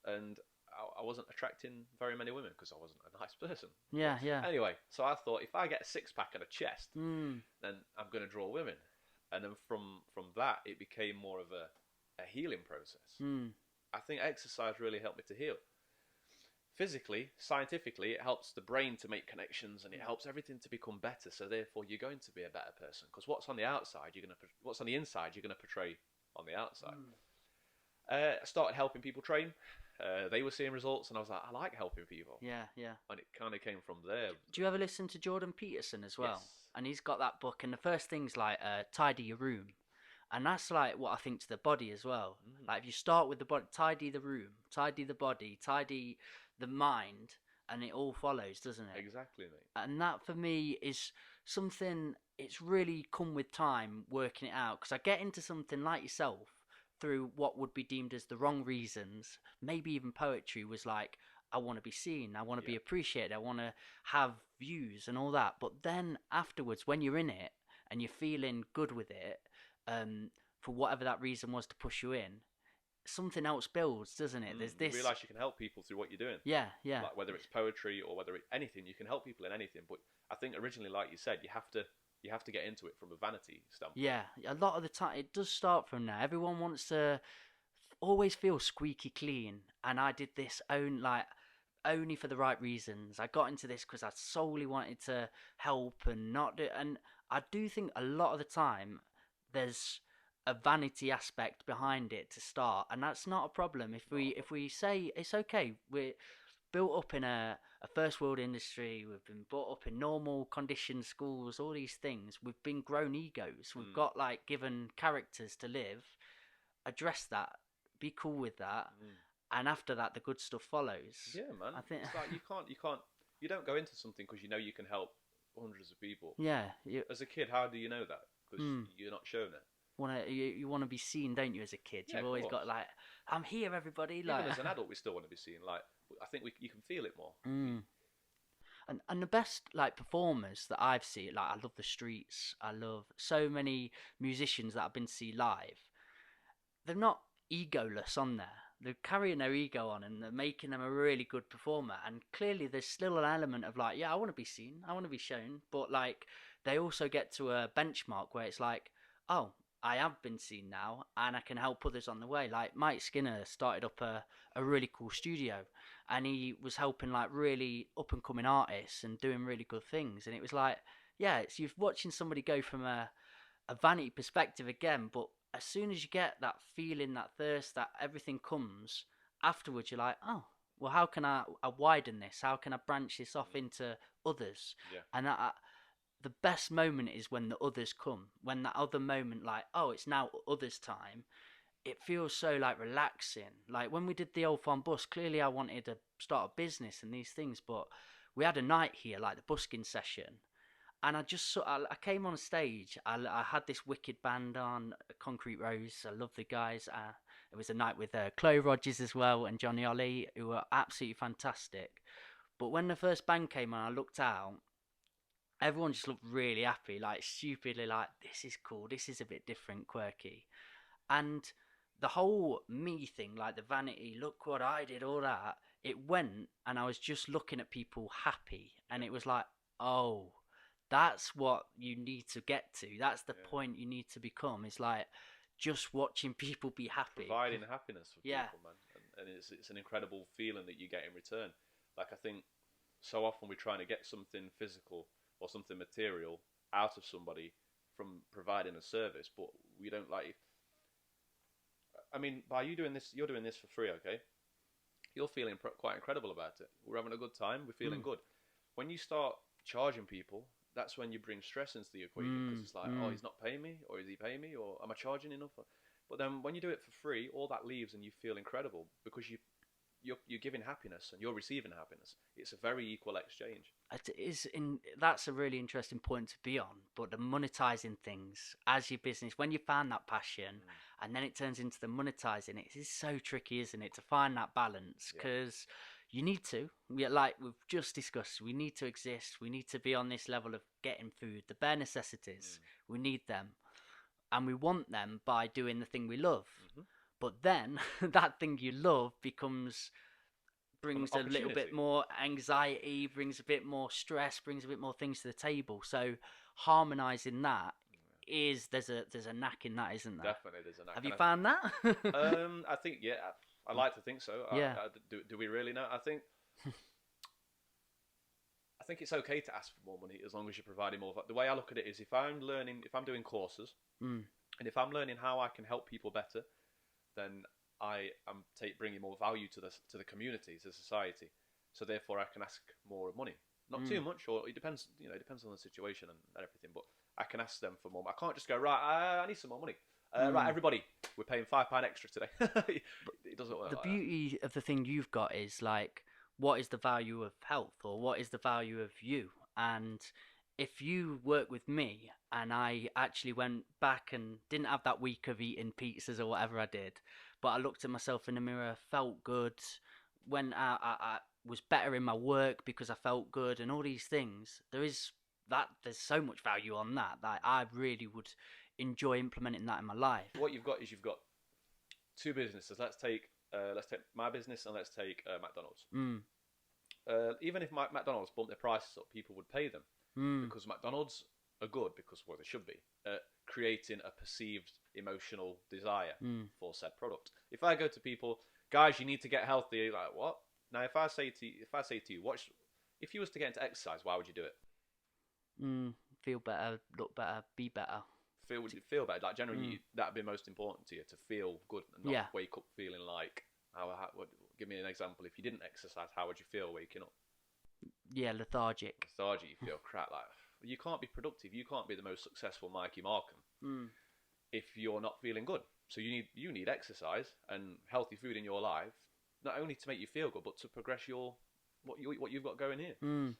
And I wasn't attracting very many women because I wasn't a nice person. Yeah. Anyway, so I thought if I get a six-pack and a chest, then I'm going to draw women. And then from that, it became more of a healing process. I think exercise really helped me to heal. Physically, scientifically, it helps the brain to make connections, and it helps everything to become better. So therefore, you're going to be a better person because what's on the outside, what's on the inside, you're going to portray on the outside. I started helping people train. They were seeing results, and I was like, I like helping people. Yeah. And it kind of came from there. Do you ever listen to Jordan Peterson as well? Yes. And he's got that book, and the first thing's like tidy your room. And that's like what I think to the body as well. Like if you start with the body, tidy the room, tidy the body, tidy the mind, and it all follows, doesn't it? Exactly, mate. And that for me is something, it's really come with time working it out, because I get into something like yourself through what would be deemed as the wrong reasons. Maybe even poetry was like, I want to be seen, I want to be appreciated, I want to have views and all that. But then afterwards, when you're in it and you're feeling good with it, for whatever that reason was to push you in, something else builds, doesn't it? There's this. You realise you can help people through what you're doing. Yeah. Like whether it's poetry or whether it's anything, you can help people in anything. But I think originally, like you said, you have to get into it from a vanity standpoint. Yeah, a lot of the time it does start from there. Everyone wants to always feel squeaky clean, and I did this only for the right reasons. I got into this because I solely wanted to help and not do. And I do think a lot of the time there's a vanity aspect behind it to start, and that's not a problem. If we say it's okay, we're built up in a first world industry, we've been brought up in normal conditions, schools, all these things, we've been grown egos, we've got like given characters to live, address that, be cool with that, and after that the good stuff follows. Yeah, man. I think It's like you don't go into something because you know you can help hundreds of people. yeah, As a kid, how do you know that? Because you're not shown it. you want to be seen, don't you? As a kid, Yeah, you've of always course. got like, I'm here, everybody. Like Even as an adult, we still want to be seen. Like, I think you can feel it more. And the best like performers that I've seen, like I love the Streets, I love so many musicians that I've been to see live. They're not egoless on there. They're carrying their ego on, and they're making them a really good performer. And clearly, there's still an element of like, yeah, I want to be seen, I want to be shown, but like they also get to a benchmark where it's like, oh, I have been seen now, and I can help others on the way. Like Mike Skinner started up a really cool studio, and he was helping like really up and coming artists and doing really good things. And it was like, yeah, it's you're watching somebody go from a vanity perspective again, but as soon as you get that feeling, that thirst, that everything comes afterwards, you're like, oh, well, how can I widen this? How can I branch this off into others? Yeah. And the best moment is when the others come, when that other moment, like, oh, it's now others' time. It feels so like relaxing. Like when we did the Old Farm Bus, clearly I wanted to start a business and these things, but we had a night here, like the busking session, and I came on stage. I had this wicked band on, Concrete Rose. I love the guys. It was a night with Chloe Rogers as well and Johnny Ollie, who were absolutely fantastic. But when the first band came on, I looked out. Everyone just looked really happy, like stupidly, like this is cool. This is a bit different, quirky, and the whole me thing, like the vanity, look what I did, all that. It went, and I was just looking at people happy, and it was like, oh, that's what you need to get to. That's the point you need to become. It's like just watching people be happy, Providing happiness for Yeah. people, man, and it's an incredible feeling that you get in return. Like I think so often we're trying to get something physical or something material out of somebody from providing a service, but we don't like. I mean, by you doing this, you're doing this for free, okay? You're feeling quite incredible about it. We're having a good time. We're feeling good. When you start charging people, that's when you bring stress into the equation, because it's like, oh, he's not paying me, or is he paying me, or am I charging enough? But then when you do it for free, all that leaves, and you feel incredible because you're giving happiness and you're receiving happiness. It's a very equal exchange. That's a really interesting point to be on. But the monetizing things as your business, when you find that passion, and then it turns into the monetizing, it is so tricky, isn't it, to find that balance? Because you need to, like we've just discussed, we need to exist. We need to be on this level of getting food, the bare necessities. We need them, and we want them by doing the thing we love. But then that thing you love brings a little bit more anxiety, brings a bit more stress, brings a bit more things to the table. So harmonizing that there's a knack in that, isn't there? Definitely, there's a knack. Have you found that? I think I like to think so. Yeah. Do we really know? I think it's okay to ask for more money as long as you're providing more. The way I look at it is, if I'm doing courses, and if I'm learning how I can help people better, then I am bringing more value to the community, to society. So therefore, I can ask more money. Not too much, or it depends. It depends on the situation and everything. But I can ask them for more. I can't just go, right, I need some more money. Right, everybody, we're paying £5 extra today. It doesn't work. The like beauty of the thing you've got is like, what is the value of health, or what is the value of you? And if you work with me, and I actually went back and didn't have that week of eating pizzas or whatever I did, but I looked at myself in the mirror, felt good, when I was better in my work because I felt good, and all these things, there's so much value on that I really would enjoy implementing that in my life. What you've got is two businesses. Let's take my business, and let's take McDonald's. Even if McDonald's bumped their prices up, people would pay them because McDonald's are good, because they should be, creating a perceived emotional desire for said product. If I go to people, guys, you need to get healthy, you're like, what? Now, if I say to you, if you was to get into exercise, why would you do it? Feel better, look better, be better. feel better. Like generally, that'd be most important to you, to feel good and not wake up feeling like. Give me an example. If you didn't exercise, how would you feel waking up? Yeah, lethargic. You feel crap. Like you can't be productive. You can't be the most successful Mikey Markham if you're not feeling good. So you need exercise and healthy food in your life, not only to make you feel good, but to progress what you've got going here.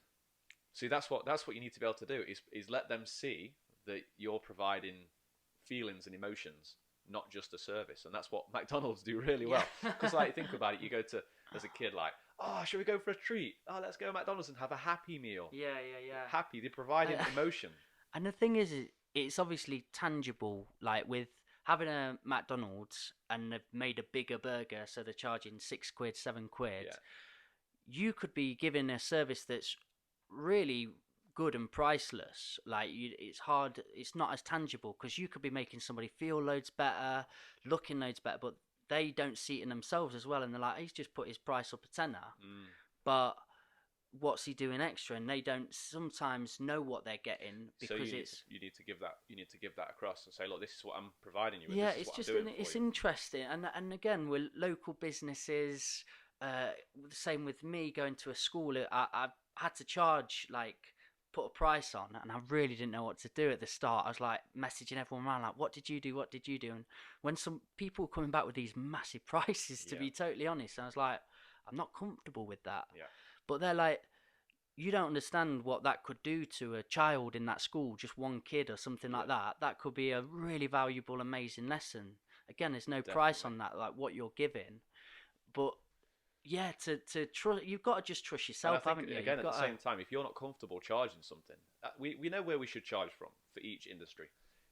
See, that's what you need to be able to do is let them see that you're providing feelings and emotions, not just a service. And that's what McDonald's do really well. Because like, think about it, you go to, as a kid, like, oh, should we go for a treat? Oh, let's go to McDonald's and have a happy meal. Yeah. Happy, they're providing emotion. And the thing is, it's obviously tangible, like with having a McDonald's and they've made a bigger burger, so they're charging £6, £7. Yeah. You could be giving a service that's really good and priceless. Like it's hard, it's not as tangible, because you could be making somebody feel loads better, looking loads better, but they don't see it in themselves as well, and they're like, he's just put his price up a tenner, but what's he doing extra? And they don't sometimes know what they're getting, because so you need to give that across and say, look, this is what I'm providing you with. Yeah, this is it's what I'm just doing it's for you. interesting, and again, we're local businesses. The same with me going to a school. I had to charge, like, put a price on, and I really didn't know what to do at the start. I was like messaging everyone around, like, what did you do, and when some people coming back with these massive prices, to be totally honest, I was like, I'm not comfortable with that. But they're like, you don't understand what that could do to a child in that school, just one kid or something like that. That could be a really valuable, amazing lesson. Again, there's no price on that, like what you're giving. But yeah, to trust, you've got to just trust yourself, haven't you? Again, at the same time, if you're not comfortable charging something, we know where we should charge from for each industry.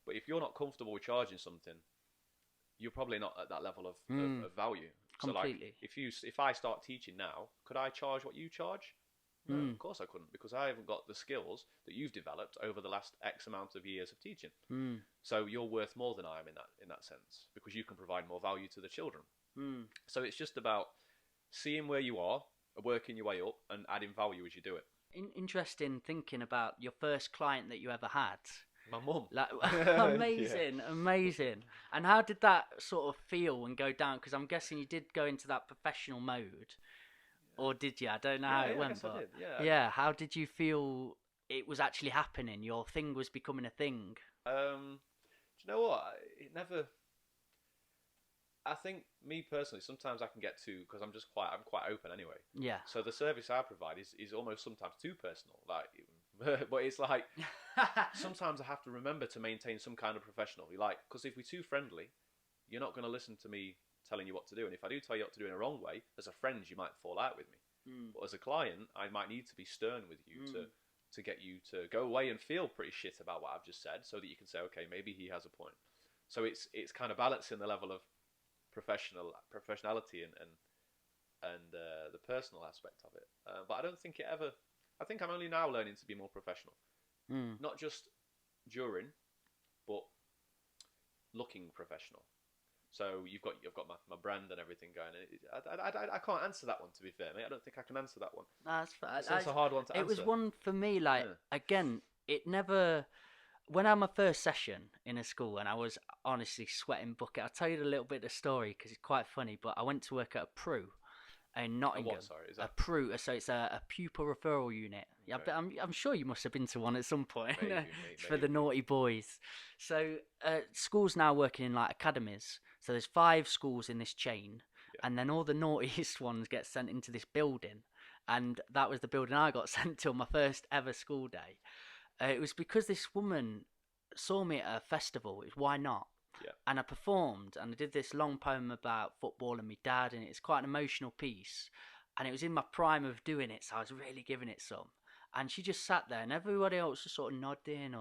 But if you're not comfortable with charging something, you're probably not at that level of value. Completely. So like, if I start teaching now, could I charge what you charge? No, of course I couldn't, because I haven't got the skills that you've developed over the last X amount of years of teaching. So you're worth more than I am in that sense, because you can provide more value to the children. So it's just about seeing where you are, working your way up, and adding value as you do it. Interesting thinking about your first client that you ever had. My mum. Like, amazing. And how did that sort of feel and go down? Because I'm guessing you did go into that professional mode. Or did you? I don't know how it went. I did. Yeah. How did you feel it was actually happening? Your thing was becoming a thing. Do you know what? It never. I think me personally, sometimes I can get too, because I'm quite open anyway. Yeah. So the service I provide is almost sometimes too personal. Like, but it's like sometimes I have to remember to maintain some kind of professional. Like, because if we're too friendly, you're not going to listen to me telling you what to do. And if I do tell you what to do in a wrong way, as a friend, you might fall out with me. But as a client, I might need to be stern with you to get you to go away and feel pretty shit about what I've just said, so that you can say, okay, maybe he has a point. So it's kind of balancing the level of professionality and the personal aspect of it. But I don't think it ever. I think I'm only now learning to be more professional, not just during, but looking professional. So you've got my brand and everything going. I can't answer that one, to be fair, mate. I don't think I can answer that one. That's fair. It's a hard one to answer. It was one for me. Like again, it never. When I had my first session in a school, and I was honestly sweating bucket. I'll tell you a little bit of the story because it's quite funny. But I went to work at a PRU in Nottingham. What? Sorry, is that a PRU? So it's a pupil referral unit. Yeah, okay. I'm sure you must have been to one at some point. Maybe. For the naughty boys. So schools now working in like academies. So there's 5 schools in this chain, and then all the naughtiest ones get sent into this building, and that was the building I got sent to on my first ever school day. It was because this woman saw me at a festival. It was Why Not? Yeah. And I performed, and I did this long poem about football and my dad, and it's quite an emotional piece. And it was in my prime of doing it, so I was really giving it some. And she just sat there, and everybody else was sort of nodding,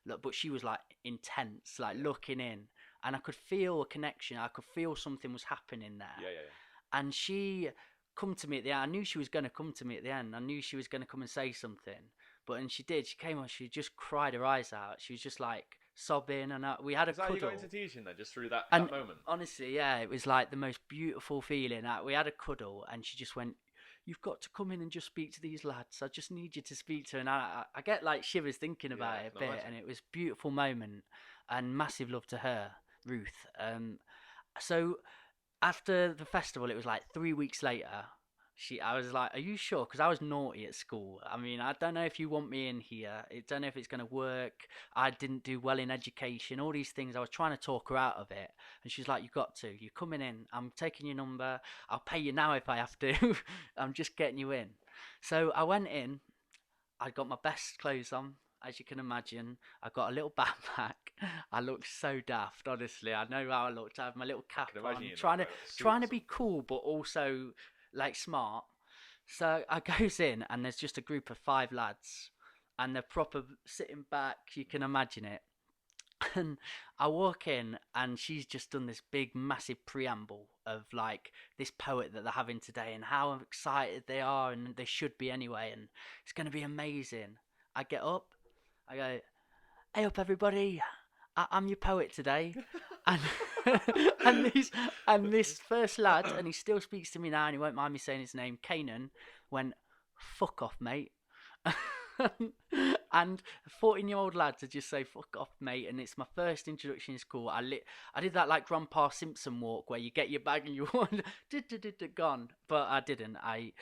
but she was like intense, like looking in. And I could feel a connection. I could feel something was happening there. Yeah. And she come to me at the end. I knew she was going to come to me at the end. I knew she was going to come and say something. But and she did. She came on. She just cried her eyes out. She was just like sobbing, and we had a cuddle. Is that how you got into teaching then, just through that moment? Honestly, yeah, it was like the most beautiful feeling. We had a cuddle, and she just went, you've got to come in and just speak to these lads. I just need you to speak to. And I get like shivers thinking about it a bit. And it was a beautiful moment, and massive love to her, Ruth. So after the festival, it was like 3 weeks later. I was like, "Are you sure?" Because I was naughty at school. I mean, I don't know if you want me in here. I don't know if it's going to work. I didn't do well in education. All these things. I was trying to talk her out of it, and she's like, "You got to. You're coming in. I'm taking your number. I'll pay you now if I have to. I'm just getting you in." So I went in. I got my best clothes on, as you can imagine. I got a little backpack. I looked so daft, honestly. I know how I looked. I have my little cap on, trying to be cool, but also like smart. So I goes in, and there's just a group of 5 lads, and they're proper sitting back. You can imagine it. And I walk in, and she's just done this big, massive preamble of like this poet that they're having today, and how excited they are, and they should be anyway, and it's going to be amazing. I get up, I go, "Hey up, everybody! I'm your poet today," and and this first lad, and he still speaks to me now, and he won't mind me saying his name, Kanan, went, "Fuck off, mate." And 14-year-old lad to just say "fuck off, mate," and it's my first introduction in school. I did that like Grandpa Simpson walk where you get your bag and you want gone, but I didn't. I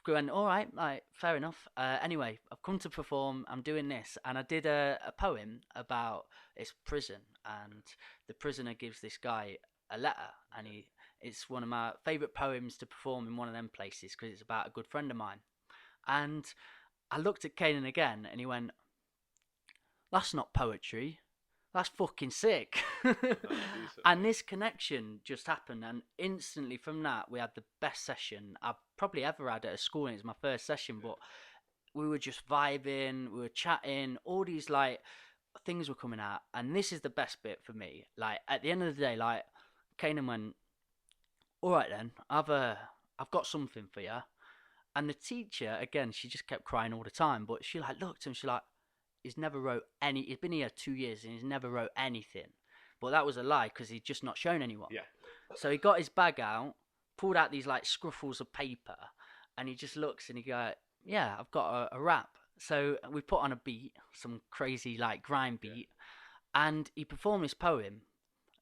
went, "All right, like fair enough. Anyway, I've come to perform. I'm doing this," and I did a poem about this prison, and the prisoner gives this guy a letter, and it's one of my favourite poems to perform in one of them places because it's about a good friend of mine. And I looked at Kanan again, and he went, "That's not poetry. That's fucking sick." And this connection just happened, and instantly from that we had the best session I've probably ever had at a school, and it was my first session. But we were just vibing, we were chatting, all these like things were coming out, and this is the best bit for me. Like at the end of the day, like Kanan went, "All right then, I've got something for you." And the teacher, again, she just kept crying all the time, but she like looked at him, she's like, "He's never wrote any, he's been here 2 years and he's never wrote anything." But that was a lie, because he'd just not shown anyone. Yeah. So he got his bag out, pulled out these like scruffles of paper, and he just looks and he go, "Yeah, I've got a rap." So we put on a beat, some crazy like grime beat, and he performed his poem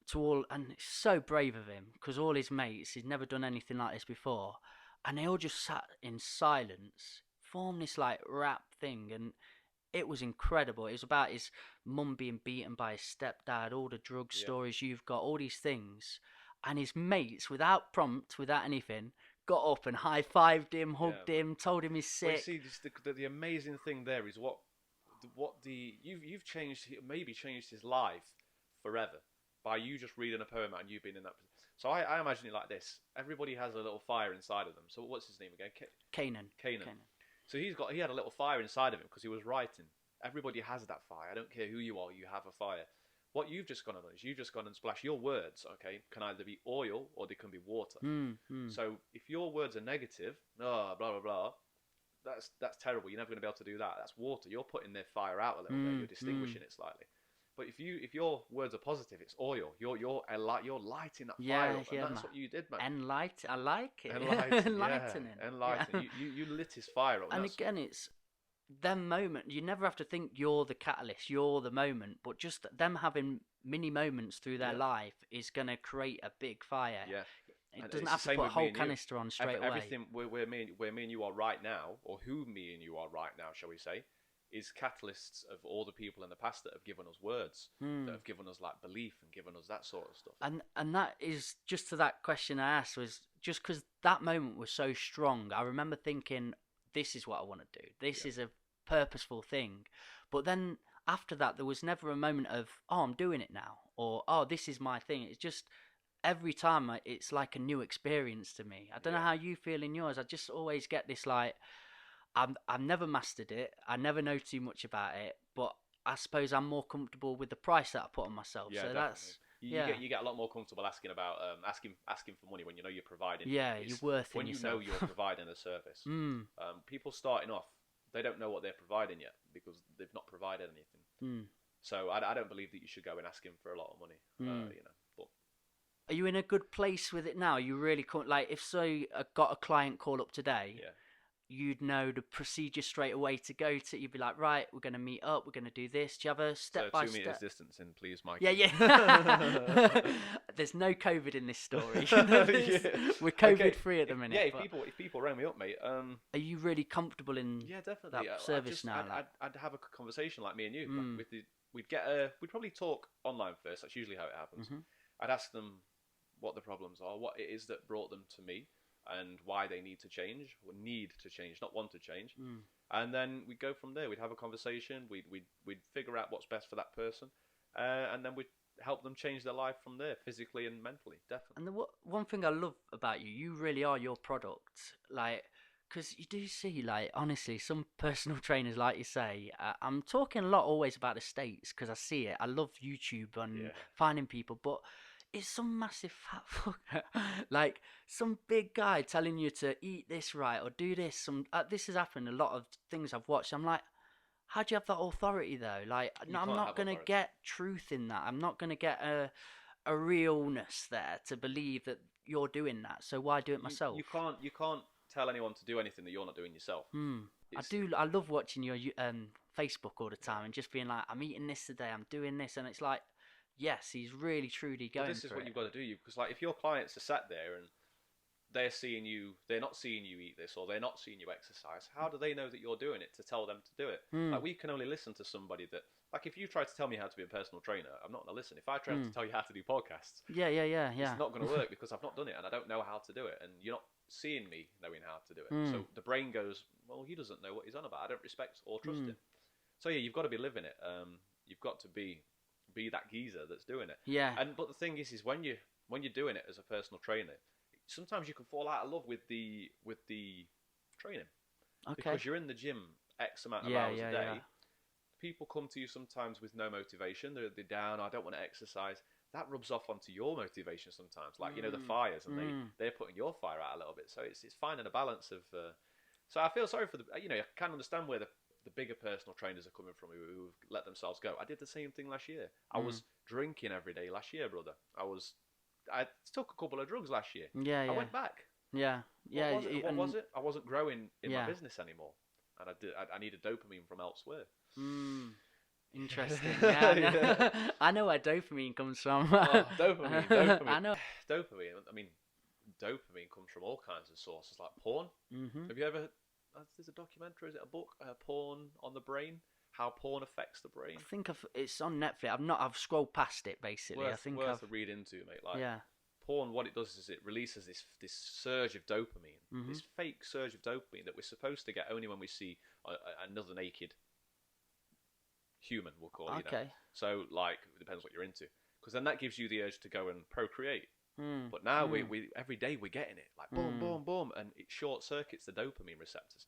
to all, and it's so brave of him, because all his mates, he'd never done anything like this before, and they all just sat in silence, formed this like rap thing, and it was incredible. It was about his mum being beaten by his stepdad, all the drug stories you've got, all these things, and his mates, without prompt, without anything, got up and high-fived him, hugged him, told him he's sick. Well, you see, the amazing thing there is you've changed, maybe changed his life forever by you just reading a poem out and you being in that position. So I imagine it like this: everybody has a little fire inside of them. So what's his name again? Kanan. So he had a little fire inside of him because he was writing. Everybody has that fire. I don't care who you are, you have a fire. What you've just gone and done is you've just gone and splashed your words, okay, can either be oil or they can be water. So if your words are negative, blah, blah, blah, that's terrible. You're never going to be able to do that. That's water. You're putting their fire out a little bit. You're distinguishing it slightly. But if your words are positive, it's oil. You're lighting that fire up, and that's what you did, man. I like it. Enlightening. Enlightening. You lit his fire up. And again, it's them moment. You never have to think you're the catalyst, you're the moment, but just them having mini moments through their life is going to create a big fire. Yeah. It doesn't have to put a whole canister on straight away. Everything where me and you are right now, or who me and you are right now, shall we say, is catalysts of all the people in the past that have given us words, that have given us like belief and given us that sort of stuff. And that is just to that question I asked, was just because that moment was so strong. I remember thinking, this is what I want to do. This is a purposeful thing. But then after that, there was never a moment of, oh, I'm doing it now, or oh, this is my thing. It's just every time it's like a new experience to me. I don't know how you feel in yours. I just always get this like, I've never mastered it. I never know too much about it, but I suppose I'm more comfortable with the price that I put on myself. Yeah, so definitely. You get a lot more comfortable asking about asking for money when you know you're providing. Yeah, you're worth it. When you know you're providing a service. People starting off, they don't know what they're providing yet because they've not provided anything. So I don't believe that you should go and ask him for a lot of money. But Are you in a good place with it now? You really can't, like, if so, got a client call up today, Yeah. you'd know the procedure straight away to go to. You'd be like, right, we're going to meet up, we're going to do this. Do you have a step by So 2 meters step? distancing, please, Mikey. Yeah, yeah. There's no COVID in this story. We're COVID free at the minute. Yeah, if people rang me up, mate. Are you really comfortable in Yeah, definitely. that service now? I'd have a conversation like me and you. Like we'd probably talk online first. That's usually how it happens. I'd ask them what the problems are, what it is that brought them to me, and why they need to change, or need to change, not want to change. And then we'd go from there. We'd have a conversation. We'd figure out what's best for that person, and then we'd help them change their life from there, physically and mentally, definitely. And one thing I love about you, you really are your product. Like, because you do see, like, honestly, some personal trainers, like you say, I'm talking a lot always about the States because I see it. I love YouTube and finding people, but it's some massive fat fucker, like some big guy telling you to eat this right or do this. This has happened a lot of things I've watched. I'm like, how do you have that authority though? Like, no, I'm not gonna get truth in that. I'm not gonna get a realness there to believe that you're doing that. So why do it myself? You can't tell anyone to do anything that you're not doing yourself. I love watching your Facebook all the time and just being like, I'm eating this today, I'm doing this, and it's like, yes, he's really truly going. This is what you've got to do, because like if your clients are sat there and they're not seeing you eat this, or they're not seeing you exercise, how do they know that you're doing it to tell them to do it? Like, we can only listen to somebody that, like, if you try to tell me how to be a personal trainer, I'm not going to listen. If I try to tell you how to do podcasts, it's not going to work because I've not done it and I don't know how to do it, and you're not seeing me knowing how to do it. So the brain goes, well, he doesn't know what he's on about. I don't respect or trust him. So yeah, you've got to be living it. You've got to be that geezer that's doing it. Yeah. But the thing is when you're doing it as a personal trainer, sometimes you can fall out of love with the training. Okay. Because you're in the gym X amount of hours a day. People come to you sometimes with no motivation. They're down. I don't want to exercise. That rubs off onto your motivation sometimes. Like, you know, the fires, and they're putting your fire out a little bit. So it's finding a balance of. So I feel sorry for I can understand where the bigger personal trainers are coming from who've let themselves go. I did the same thing last year. I was drinking every day last year, brother. I took a couple of drugs last year. I went back. Yeah. What was it? I wasn't growing in my business anymore, and I needed dopamine from elsewhere. Interesting. Yeah, I know where dopamine comes from. Dopamine. I know. Dopamine. I mean, dopamine comes from all kinds of sources, like porn. Have you ever? There's a documentary. Is it a book? Porn on the Brain. How porn affects the brain. I think it's on Netflix. I've scrolled past it basically. Worth to read into, mate. Like, porn, what it does is it releases this surge of dopamine, this fake surge of dopamine that we're supposed to get only when we see another naked human, we'll call it. Okay. So, like, it depends what you're into, because then that gives you the urge to go and procreate. But now we every day we're getting it, like boom, boom, boom, and it short circuits the dopamine receptors.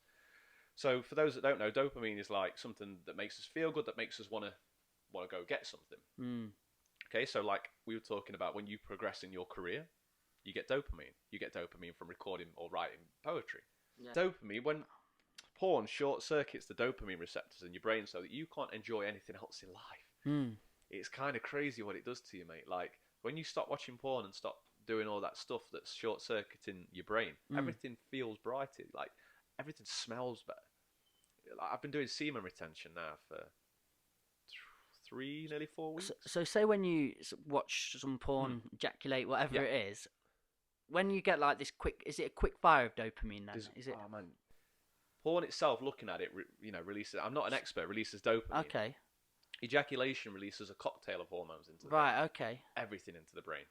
So for those that don't know, dopamine is like something that makes us feel good, that makes us want to go get something. Okay, so like we were talking about, when you progress in your career, you get dopamine. You get dopamine from recording or writing poetry. Dopamine, when porn short circuits the dopamine receptors in your brain so that you can't enjoy anything else in life. It's kind of crazy what it does to you, mate. Like, when you stop watching porn and stop doing all that stuff that's short circuiting your brain, everything feels brighter. Like, everything smells better. Like, I've been doing semen retention now for nearly 4 weeks. So say when you watch some porn, ejaculate, whatever it is, when you get like this quick, is it a quick fire of dopamine then? Is it? Oh man, porn itself, looking at it, releases. I'm not an expert. Releases dopamine. Okay. Ejaculation releases a cocktail of hormones into the brain. Okay. Everything into the brain.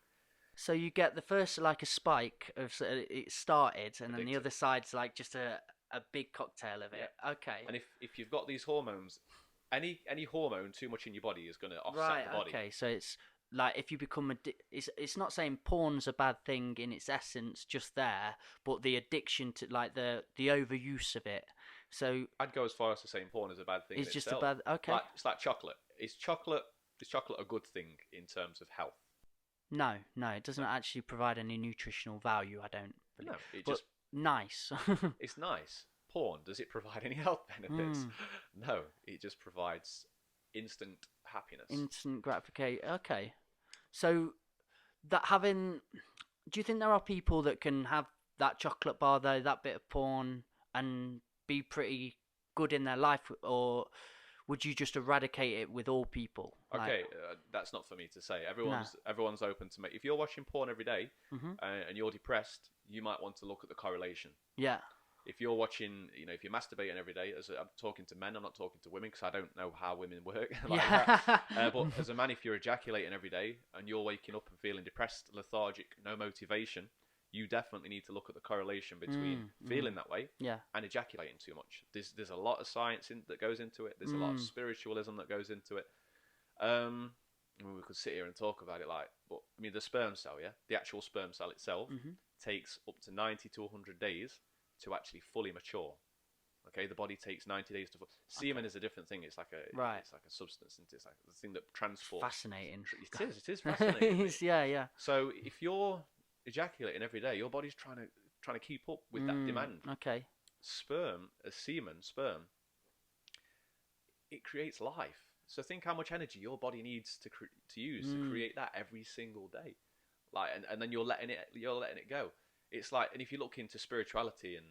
So you get the first, like, a spike of it started, and then the other side's like just a big cocktail of it. Okay. And if you've got these hormones, any hormone too much in your body is going to offset the body. Okay. So it's like, if you become it's not saying porn's a bad thing in its essence, just there, but the addiction to, like, the overuse of it. So I'd go as far as to saying porn is a bad thing. It's just itself. a bad. Okay. It's like chocolate. Is chocolate a good thing in terms of health? No, it doesn't actually provide any nutritional value, I don't believe. No, nice. It's nice. Porn, does it provide any health benefits? No, it just provides instant happiness. Instant gratification. Okay. So that having. Do you think there are people that can have that chocolate bar though, that bit of porn, and be pretty good in their life, or would you just eradicate it with all people? Okay, that's not for me to say. Everyone's open to make. If you're watching porn every day and you're depressed, you might want to look at the correlation. Yeah. If you're watching, if you're masturbating every day, I'm talking to men, I'm not talking to women because I don't know how women work like that. But as a man, if you're ejaculating every day and you're waking up and feeling depressed, lethargic, no motivation, you definitely need to look at the correlation between feeling that way and ejaculating too much. There's a lot of science that goes into it. There's a lot of spiritualism that goes into it. We could sit here and talk about it, but I mean, the sperm cell, the actual sperm cell itself takes up to 90 to 100 days to actually fully mature. Okay, the body takes 90 days to. Semen is a different thing. It's like a it's like a substance. It's like the thing that transports. Fascinating. It is fascinating. Yeah. So if you're ejaculating every day, your body's trying to keep up with that demand. Okay. Sperm, it creates life. So think how much energy your body needs to use to create that every single day. And then you're letting it go. It's like, and if you look into spirituality and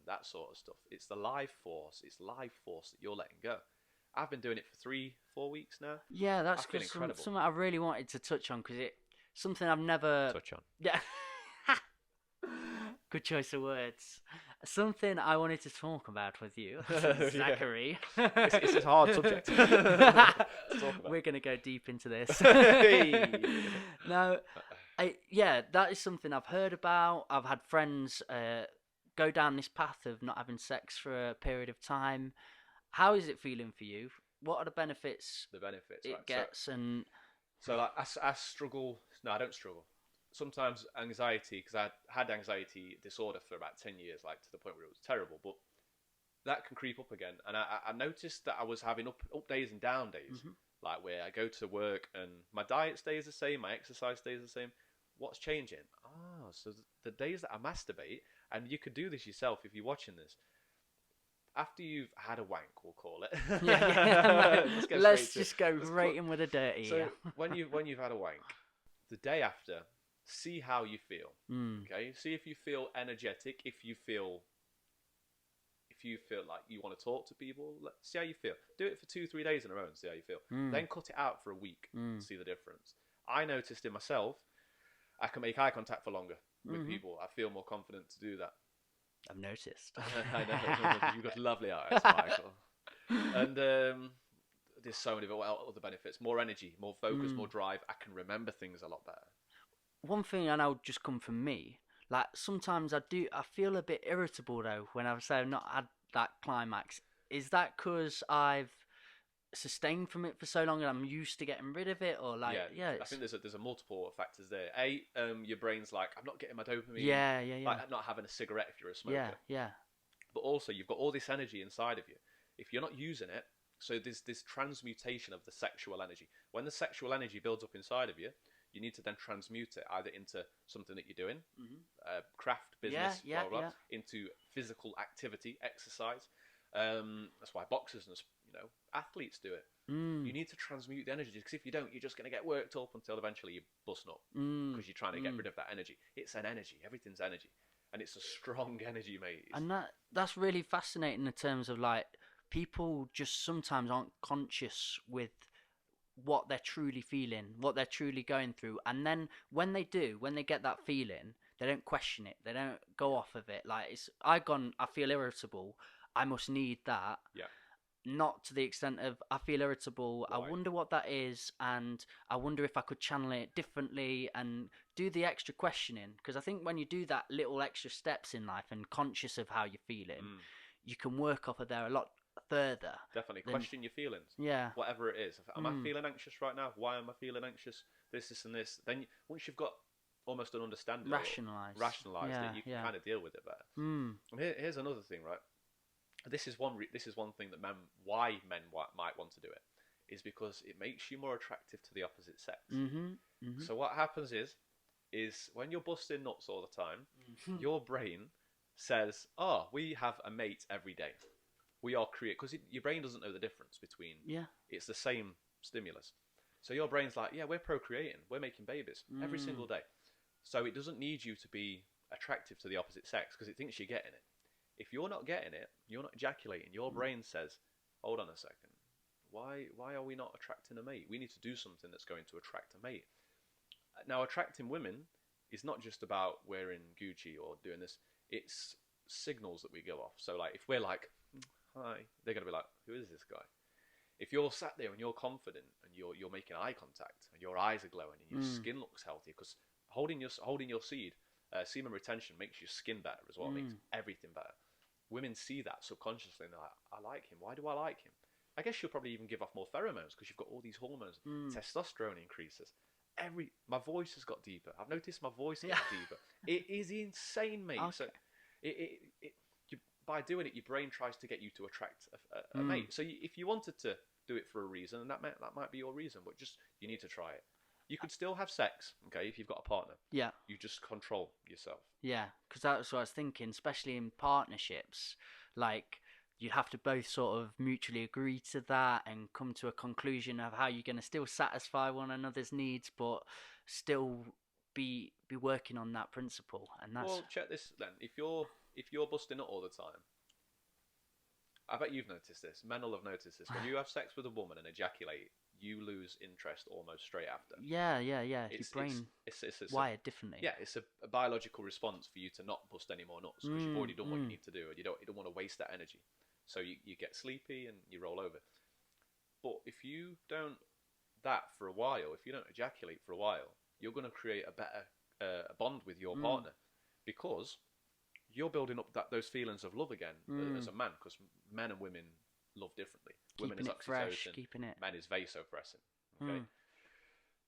that sort of stuff, it's the life force. It's life force that you're letting go. I've been doing it for 3-4 weeks now. Yeah, that's something I really wanted to touch on because it's something I've never touch on. Yeah. Good choice of words. Something I wanted to talk about with you, Zachary. It's a hard subject to talk about. We're going to go deep into this. Now, that is something I've heard about. I've had friends go down this path of not having sex for a period of time. How is it feeling for you? What are the benefits? It gets So I struggle. No, I don't struggle. Sometimes anxiety, because I had anxiety disorder for about 10 years, to the point where it was terrible. But that can creep up again, and I noticed that I was having up days and down days, where I go to work and my diet stays the same, my exercise stays the same. What's changing? So the days that I masturbate, and you could do this yourself if you're watching this. After you've had a wank, we'll call it. Let's just go right in with the dirty. So when you've had a wank, the day after, see how you feel. Okay, see if you feel energetic. If you feel like you want to talk to people, see how you feel. Do it for 2-3 days in a row and see how you feel. Then cut it out for a week and see the difference. I noticed in myself, I can make eye contact for longer with people. I feel more confident to do that. I've noticed. I know. You've got lovely eyes, Michael. And there's so many other benefits. More energy, more focus, more drive. I can remember things a lot better. One thing I know just come from me, sometimes I feel a bit irritable though when I say I've not had that climax. Is that because I've sustained from it for so long and I'm used to getting rid of it, or I think there's a multiple factors there. Your brain's like, I'm not getting my dopamine. Like not having a cigarette if you're a smoker. Yeah. But also you've got all this energy inside of you. If you're not using it, so there's this transmutation of the sexual energy. When the sexual energy builds up inside of you, you need to then transmute it either into something that you're doing, craft, business, blah, blah, into physical activity, exercise. That's why boxers and athletes do it. You need to transmute the energy, because if you don't, you're just going to get worked up until eventually you're busting up because you're trying to get rid of that energy. It's an energy. Everything's energy, and it's a strong energy, mate. And that's really fascinating in terms of people just sometimes aren't conscious with what they're truly feeling, what they're truly going through, and then when they get that feeling, they don't question it, they don't go off of it. I feel irritable, I must need that. Not to the extent of I feel irritable, I wonder what that is, and I wonder if I could channel it differently and do the extra questioning, because I think when you do that little extra steps in life and conscious of how you're feeling, you can work off of there a lot further. Definitely question your feelings. Whatever it is. Am I feeling anxious right now? Why am I feeling anxious? This and this. Then once you've got almost an understanding, rationalised it, you can kind of deal with it better. And here's another thing, right? This is one thing that why men might want to do it, is because it makes you more attractive to the opposite sex. So what happens is when you're busting nuts all the time, your brain says, "Oh, we have a mate every day. We are because your brain doesn't know the difference between. It's the same stimulus. So your brain's like, yeah, we're procreating, we're making babies every single day. So it doesn't need you to be attractive to the opposite sex because it thinks you're getting it. If you're not getting it, you're not ejaculating. Your brain says, hold on a second. Why are we not attracting a mate? We need to do something that's going to attract a mate. Now, attracting women is not just about wearing Gucci or doing this. It's signals that we give off. So, like, if we're like, hi, they're going to be like, who is this guy? If you're sat there and you're confident and you're making eye contact and your eyes are glowing and your skin looks healthy, because holding your seed, semen retention makes your skin better as well. It makes everything better. Women see that subconsciously and they're like, I like him. Why do I like him? I guess you'll probably even give off more pheromones because you've got all these hormones. Testosterone increases. My voice has got deeper. I've noticed my voice gets deeper. It is insane, mate. Okay. So by doing it, your brain tries to get you to attract a mate. So if you wanted to do it for a reason, and that might be your reason, but just you need to try it. You could still have sex, okay, if you've got a partner. Yeah. You just control yourself. Yeah, because that's what I was thinking, especially in partnerships. Like, you'd have to both sort of mutually agree to that and come to a conclusion of how you're going to still satisfy one another's needs, but still be working on that principle. And that's... Well, check this then. If you're busting it all the time, I bet you've noticed this. Men will have noticed this. When you have sex with a woman and ejaculate, you lose interest almost straight after. Yeah. Your brain it's wired differently. Yeah, it's a biological response for you to not bust any more nuts because you've already done what you need to do, and you don't want to waste that energy. So you get sleepy and you roll over. But if you don't for a while, if you don't ejaculate for a while, you're going to create a better bond with your partner because you're building up those feelings of love again as a man, because men and women love differently. Women is oxytocin, fresh, keeping it. Men is vasopressin. Okay,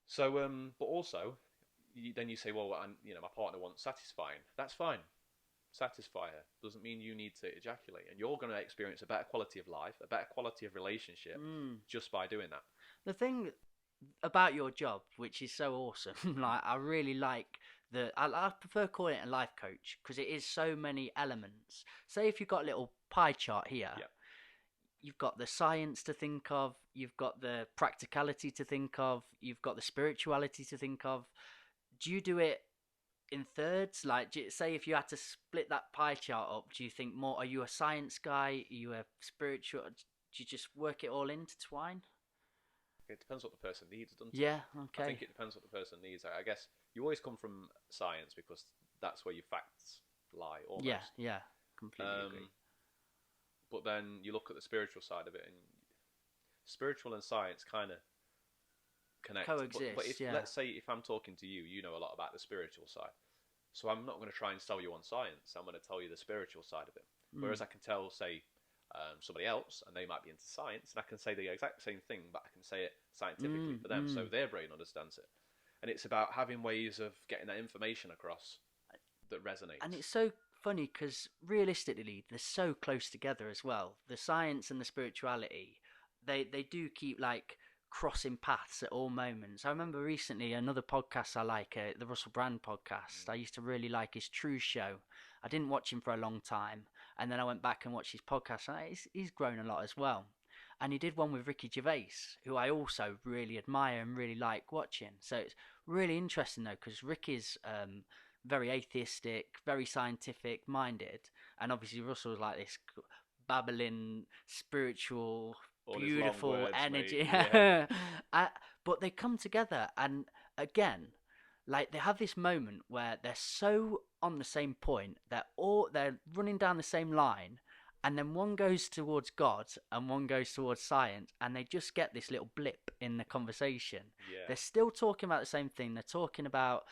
so but also then you say, well, my partner wants satisfying. That's fine. Satisfy her doesn't mean you need to ejaculate, and you're going to experience a better quality of life, a better quality of relationship just by doing that. The thing about your job, which is so awesome, like I really like I prefer calling it a life coach because it is so many elements. Say if you've got a little pie chart here, you've got the science to think of, you've got the practicality to think of, you've got the spirituality to think of. Do you do it in thirds? Like, say if you had to split that pie chart up, do you think more, are you a science guy, are you a spiritual, do you just work it all intertwine? It depends what the person needs, doesn't it? Yeah, okay. I think it depends what the person needs. I guess you always come from science because that's where your facts lie, almost. Yeah, completely agree. But then you look at the spiritual side of it, and spiritual and science kind of connect. Coexist, but let's say if I'm talking to you, you know a lot about the spiritual side. So I'm not going to try and sell you on science. I'm going to tell you the spiritual side of it. Whereas I can tell, say, somebody else, and they might be into science, and I can say the exact same thing, but I can say it scientifically for them, so their brain understands it. And it's about having ways of getting that information across that resonates. And it's so funny because realistically, they're so close together as well. The science and the spirituality, they do keep like crossing paths at all moments. I remember recently another podcast I like, the Russell Brand podcast. I used to really like his True Show. I didn't watch him for a long time, and then I went back and watched his podcast. And he's grown a lot as well. And he did one with Ricky Gervais, who I also really admire and really like watching. So it's really interesting though, because Ricky's very atheistic, very scientific minded, and obviously Russell's like this babbling, spiritual, all beautiful words, energy. Yeah. But they come together, and again, like they have this moment where they're so on the same point, they're running down the same line, and then one goes towards God and one goes towards science, and they just get this little blip in the conversation. Yeah. They're still talking about the same thing. They're talking about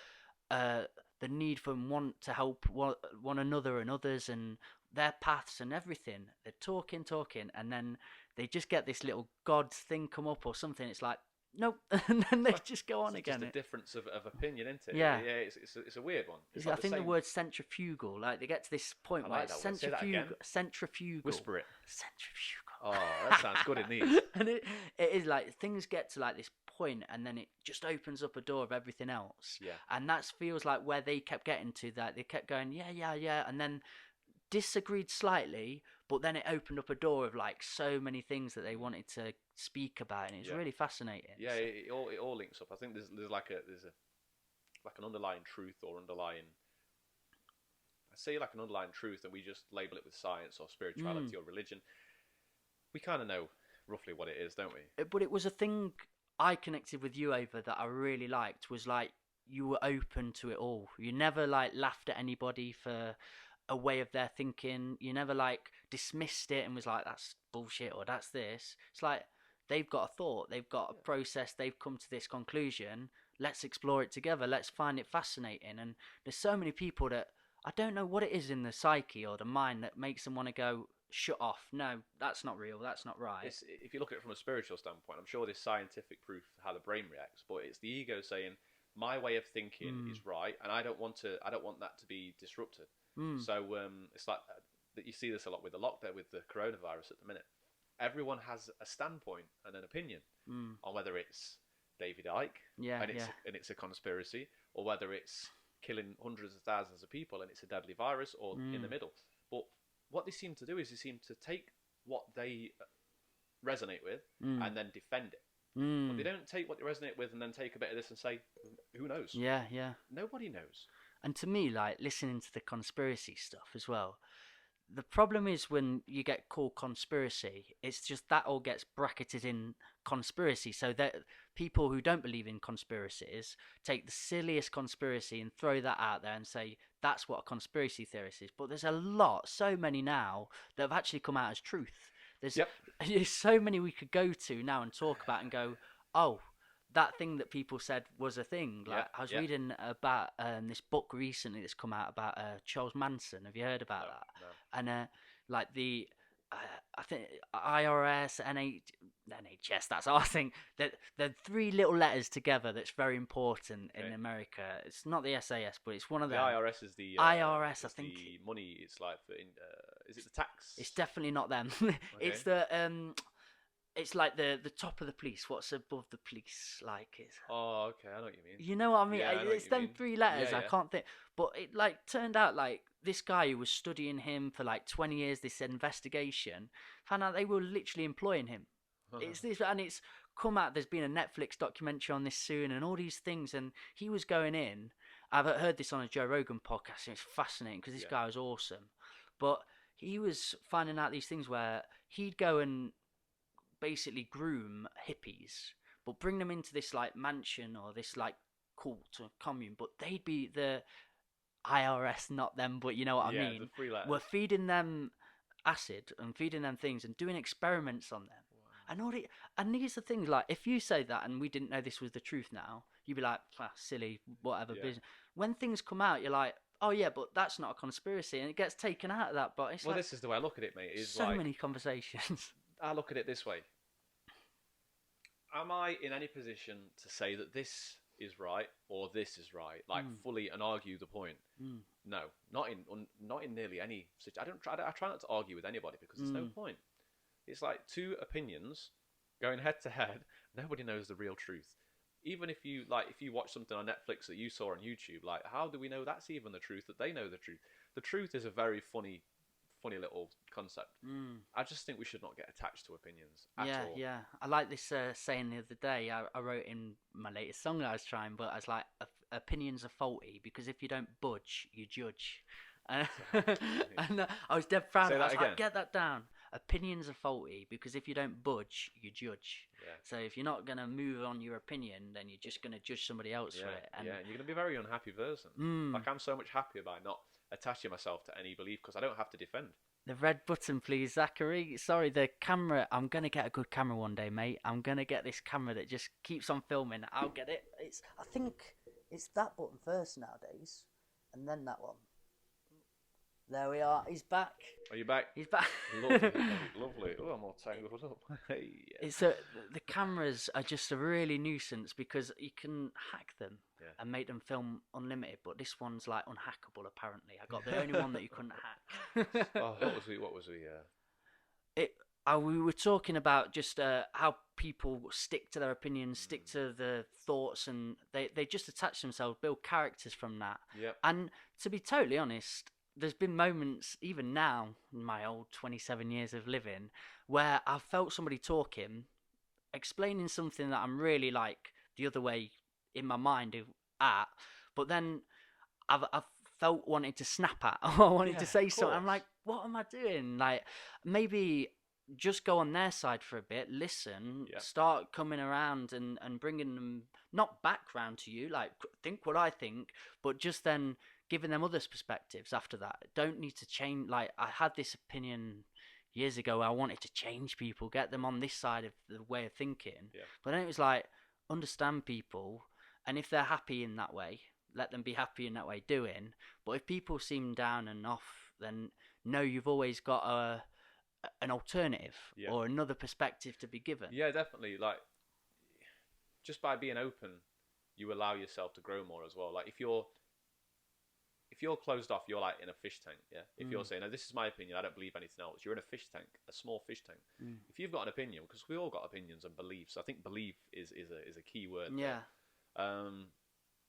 the need for want to help one another and others and their paths and everything. They're talking, and then they just get this little God thing come up or something. It's like, nope, and then they just go on again. It's just a difference of opinion, isn't it? Yeah, it's a weird one. I think the word centrifugal, like they get to this point where it's centrifugal. Whisper it. Centrifugal. Oh, that sounds good in these. And it is like things get to like this point, and then it just opens up a door of everything else. Yeah. And that feels like where they kept getting to, that they kept going, yeah, and then disagreed slightly, but then it opened up a door of like so many things that they wanted to speak about, and it's really fascinating. Yeah, it all links up. I think there's like an underlying truth or underlying. I say like an underlying truth, and we just label it with science or spirituality or religion. We kind of know roughly what it is, don't we? But it was a thing I connected with you over that I really liked, was like you were open to it all. You never like laughed at anybody for a way of their thinking. You never like dismissed it and was like, that's bullshit or that's this. It's like they've got a thought, they've got a process, they've come to this conclusion. Let's explore it together. Let's find it fascinating. And there's so many people that I don't know what it is in the psyche or the mind that makes them want to go, shut off. No, that's not real. That's not right. If you look at it from a spiritual standpoint, I'm sure there's scientific proof how the brain reacts, but it's the ego saying, my way of thinking is right, and I don't want that to be disrupted. So it's like that. You see this a lot with the lockdown, with the coronavirus at the minute. Everyone has a standpoint and an opinion on whether it's David Icke and it's a conspiracy, or whether it's killing hundreds of thousands of people and it's a deadly virus, or in the middle. But what they seem to do is they seem to take what they resonate with and then defend it. But they don't take what they resonate with and then take a bit of this and say, who knows? Yeah. Nobody knows. And to me, like, listening to the conspiracy stuff as well, the problem is when you get called conspiracy, it's just that all gets bracketed in conspiracy. So that people who don't believe in conspiracies take the silliest conspiracy and throw that out there and say that's what a conspiracy theorist is. But there's so many now that have actually come out as truth. There's so many we could go to now and talk about and go, oh, that thing that people said was a thing. Like I was reading about this book recently that's come out about Charles Manson. Have you heard about that? No. And like the I think IRS, NHS. That's our thing. They're three little letters together. That's very important in America. It's not the SAS, but it's one of the them. IRS is the IRS. I think the money. It's like is it the tax? It's definitely not them. It's it's like the top of the police. What's above the police? Like it's. Oh, okay. I know what you mean. You know what I mean? Yeah, it's them three letters. I can't think. But it like turned out like this guy who was studying him for like 20 years. This investigation found out they were literally employing him. It's this, and it's come out. There's been a Netflix documentary on this soon, and all these things. And he was going in. I've heard this on a Joe Rogan podcast, and it's fascinating because this guy was awesome. But he was finding out these things where he'd go and basically groom hippies, but bring them into this like mansion or this like cult or commune, but they'd be the IRS, not them, but you know what I mean. The free letters. We're feeding them acid and feeding them things and doing experiments on them. Wow. And these are things like, if you say that and we didn't know this was the truth now, you'd be like, silly, whatever business. When things come out, you're like, oh yeah, but that's not a conspiracy, and it gets taken out of that. But it's this is the way I look at it, mate. Is so many conversations. I look at it this way. Am I in any position to say that this is right or this is right, like fully, and argue the point? No, not in nearly any situation. I try not to argue with anybody because there's no point. It's like two opinions going head to head. Nobody knows the real truth. Even if you watch something on Netflix that you saw on YouTube, like, how do we know that's even the truth, that they know the truth? The truth is a very funny little concept. I just think we should not get attached to opinions at all. Yeah. I like this saying the other day. I wrote in my latest song that I was trying, but I was like, opinions are faulty because if you don't budge, you judge. And I was dead proud of that. I was like, get that down. Opinions are faulty because if you don't budge, you judge. Yeah. So if you're not going to move on your opinion, then you're just going to judge somebody else for it. And you're going to be a very unhappy person. Like, I'm so much happier by not attaching myself to any belief because I don't have to defend. The red button, please, Zachary. Sorry, the camera. I'm going to get a good camera one day, mate. I'm going to get this camera that just keeps on filming. I'll get it. I think it's that button first nowadays, and then that one. There we are. He's back. Are you back? He's back. Lovely. Oh, I'm all tangled up. Hey. It's the cameras are just a really nuisance because you can hack them and make them film unlimited. But this one's like unhackable. Apparently, I got the only one that you couldn't hack. What was we? We were talking about just how people stick to their opinions, stick to the thoughts, and they just attach themselves, build characters from that. Yep. And to be totally honest, there's been moments, even now, in my old 27 years of living, where I've felt somebody talking, explaining something that I'm really like the other way in my mind at, but then I've felt wanting to snap at or wanting to say something. I'm like, what am I doing? Like, maybe just go on their side for a bit, listen, start coming around and bringing them not back round to you, like think what I think, but just then giving them others' perspectives after that. Don't need to change. Like, I had this opinion years ago where I wanted to change people, get them on this side of the way of thinking. But then it was like, understand people, and if they're happy in that way, let them be happy in that way doing. But if people seem down and off, then no, you've always got an alternative or another perspective to be given. Yeah, definitely. Like, just by being open, you allow yourself to grow more as well. Like, if you're closed off, you're like in a fish tank. Yeah. If you're saying, "No, this is my opinion. I don't believe anything else," you're in a fish tank, a small fish tank. If you've got an opinion, because we all got opinions and beliefs. I think belief is a key word. Yeah.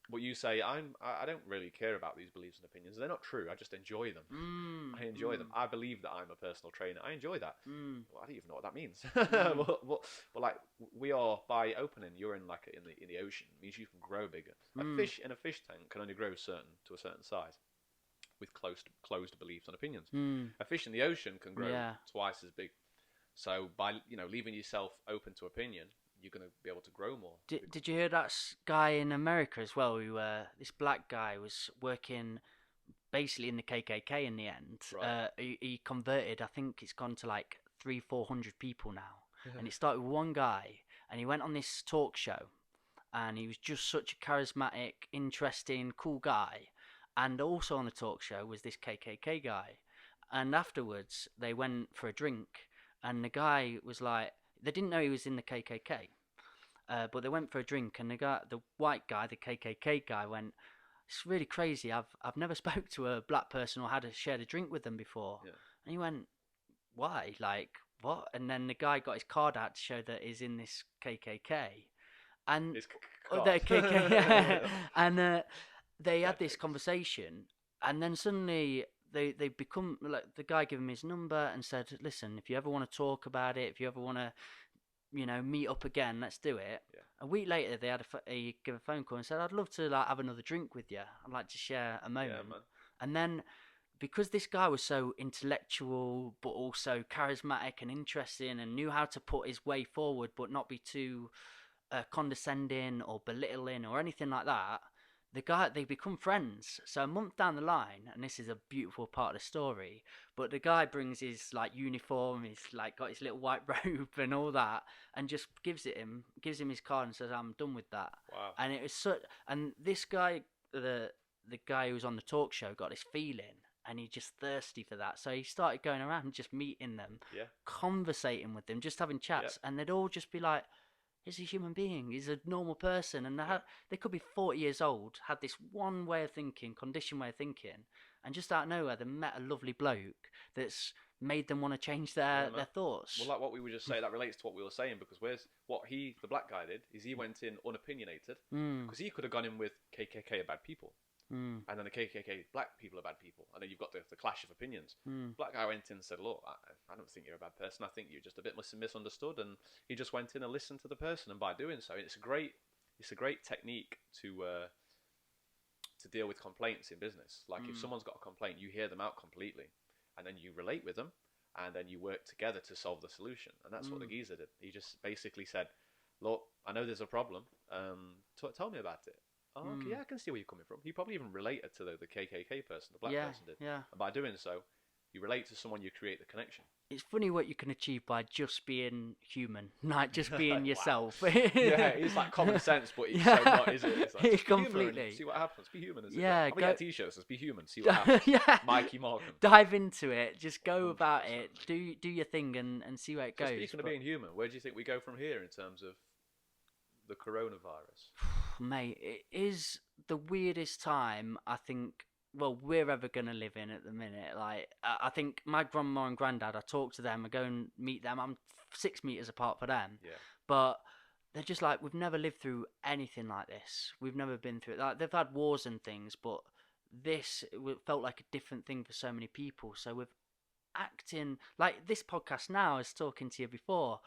What you say, I don't really care about these beliefs and opinions. They're not true. I just enjoy them. I enjoy them. I believe that I'm a personal trainer. I enjoy that. Well, I don't even know what that means. but like, we are, by opening, you're in like in the ocean. It means you can grow bigger. A fish in a fish tank can only grow to a certain size with closed beliefs and opinions. A fish in the ocean can grow twice as big. So by leaving yourself open to opinion, you're going to be able to grow more. Did you hear that guy in America as well? Who this black guy was working basically in the KKK in the end. Right. He converted. I think it's gone to like 300-400 people now. And it started with one guy, and he went on this talk show, and he was just such a charismatic, interesting, cool guy. And also on the talk show was this KKK guy. And afterwards, they went for a drink, and the guy was like, they didn't know he was in the KKK, but they went for a drink, and the white guy, the KKK guy, went, "It's really crazy. I've never spoke to a black person or shared a drink with them before." Yeah. And he went, "Why? Like, what?" And then the guy got his card out to show that he's in this KKK, and and they had this conversation, and then suddenly they become like, the guy gave him his number and said, "Listen, if you ever want to talk about it, if you ever want to, meet up again, let's do it." Yeah. A week later, they had he gave a phone call and said, "I'd love to like have another drink with you. I'd like to share a moment." Yeah, man. And then, because this guy was so intellectual but also charismatic and interesting and knew how to put his way forward but not be too condescending or belittling or anything like that, they become friends. So a month down the line, and this is a beautiful part of the story, but the guy brings his like uniform, he's like got his little white robe and all that, and just gives him his card and says, "I'm done with that." Wow. And it was and this guy, the guy who was on the talk show, got this feeling, and he's just thirsty for that. So he started going around and just meeting them, conversating with them, just having chats, and they'd all just be like, "He's a human being. He's a normal person." And they could be 40 years old, had this one way of thinking, conditioned way of thinking, and just out of nowhere, they met a lovely bloke that's made them want to change their thoughts. Well, like what we were just saying, that relates to what we were saying, because the black guy did is he went in unopinionated, because he could have gone in with KKK are bad people. And then the KKK black people are bad people, and then you've got the clash of opinions. Black guy went in and said, "Look, I don't think you're a bad person. I think you're just a bit misunderstood." And he just went in and listened to the person, and by doing so, it's a great technique to deal with complaints in business. Like, if someone's got a complaint, you hear them out completely, and then you relate with them, and then you work together to solve the solution. And that's what the geezer did. He just basically said, "Look, I know there's a problem. Tell me about it." "Oh, okay, yeah, I can see where you're coming from." He probably even related to the KKK person, the black person did. Yeah. And by doing so, you relate to someone, you create the connection. It's funny what you can achieve by just being human, like just being yourself. Yeah, it's like common sense, but it's so not, is it? It's like, completely. See what happens. Be human. Yeah. We get t-shirts. Let's be human. See what happens. Yeah. Mikey Morgan. Dive into it. Just go about it. Do your thing and see where it goes. Speaking of being human, where do you think we go from here in terms of the coronavirus? Mate, it is the weirdest time I think, well, we're ever going to live in at the minute. Like, I think my grandma and granddad, I talk to them, I go and meet them. I'm 6 meters apart for them. Yeah. But they're just like, we've never lived through anything like this. We've never been through it. Like, they've had wars and things, but felt like a different thing for so many people. So with acting, like this podcast now, I was talking to you before,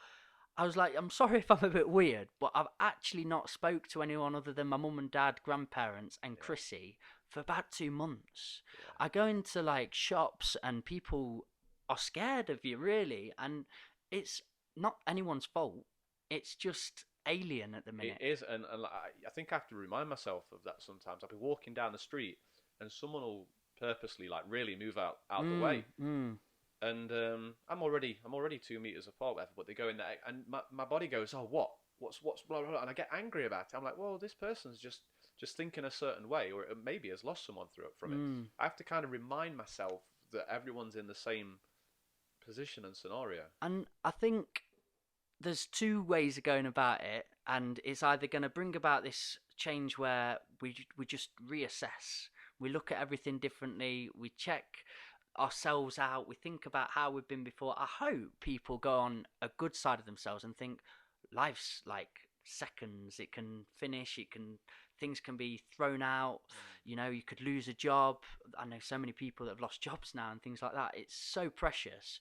I was like, I'm sorry if I'm a bit weird, but I've actually not spoke to anyone other than my mum and dad, grandparents, and Chrissy for about 2 months. I go into like shops and people are scared of you, really, and it's not anyone's fault. It's just alien at the minute. It is, and like, I think I have to remind myself of that sometimes. I'll be walking down the street, and someone will purposely like really move out the way. And I'm already 2 meters apart, whatever. But they go in there, and my body goes, "Oh, what's blah, blah, blah," and I get angry about it. I'm like, "Well, this person's just thinking a certain way, or it maybe has lost someone from it." I have to kind of remind myself that everyone's in the same position and scenario. And I think there's 2 ways of going about it, and it's either going to bring about this change where we just reassess, we look at everything differently, we check ourselves out, we think about how we've been before. I hope people go on a good side of themselves and think life's like seconds, it can finish, things can be thrown out, you know, you could lose a job. I know so many people that have lost jobs now and things like that. It's so precious,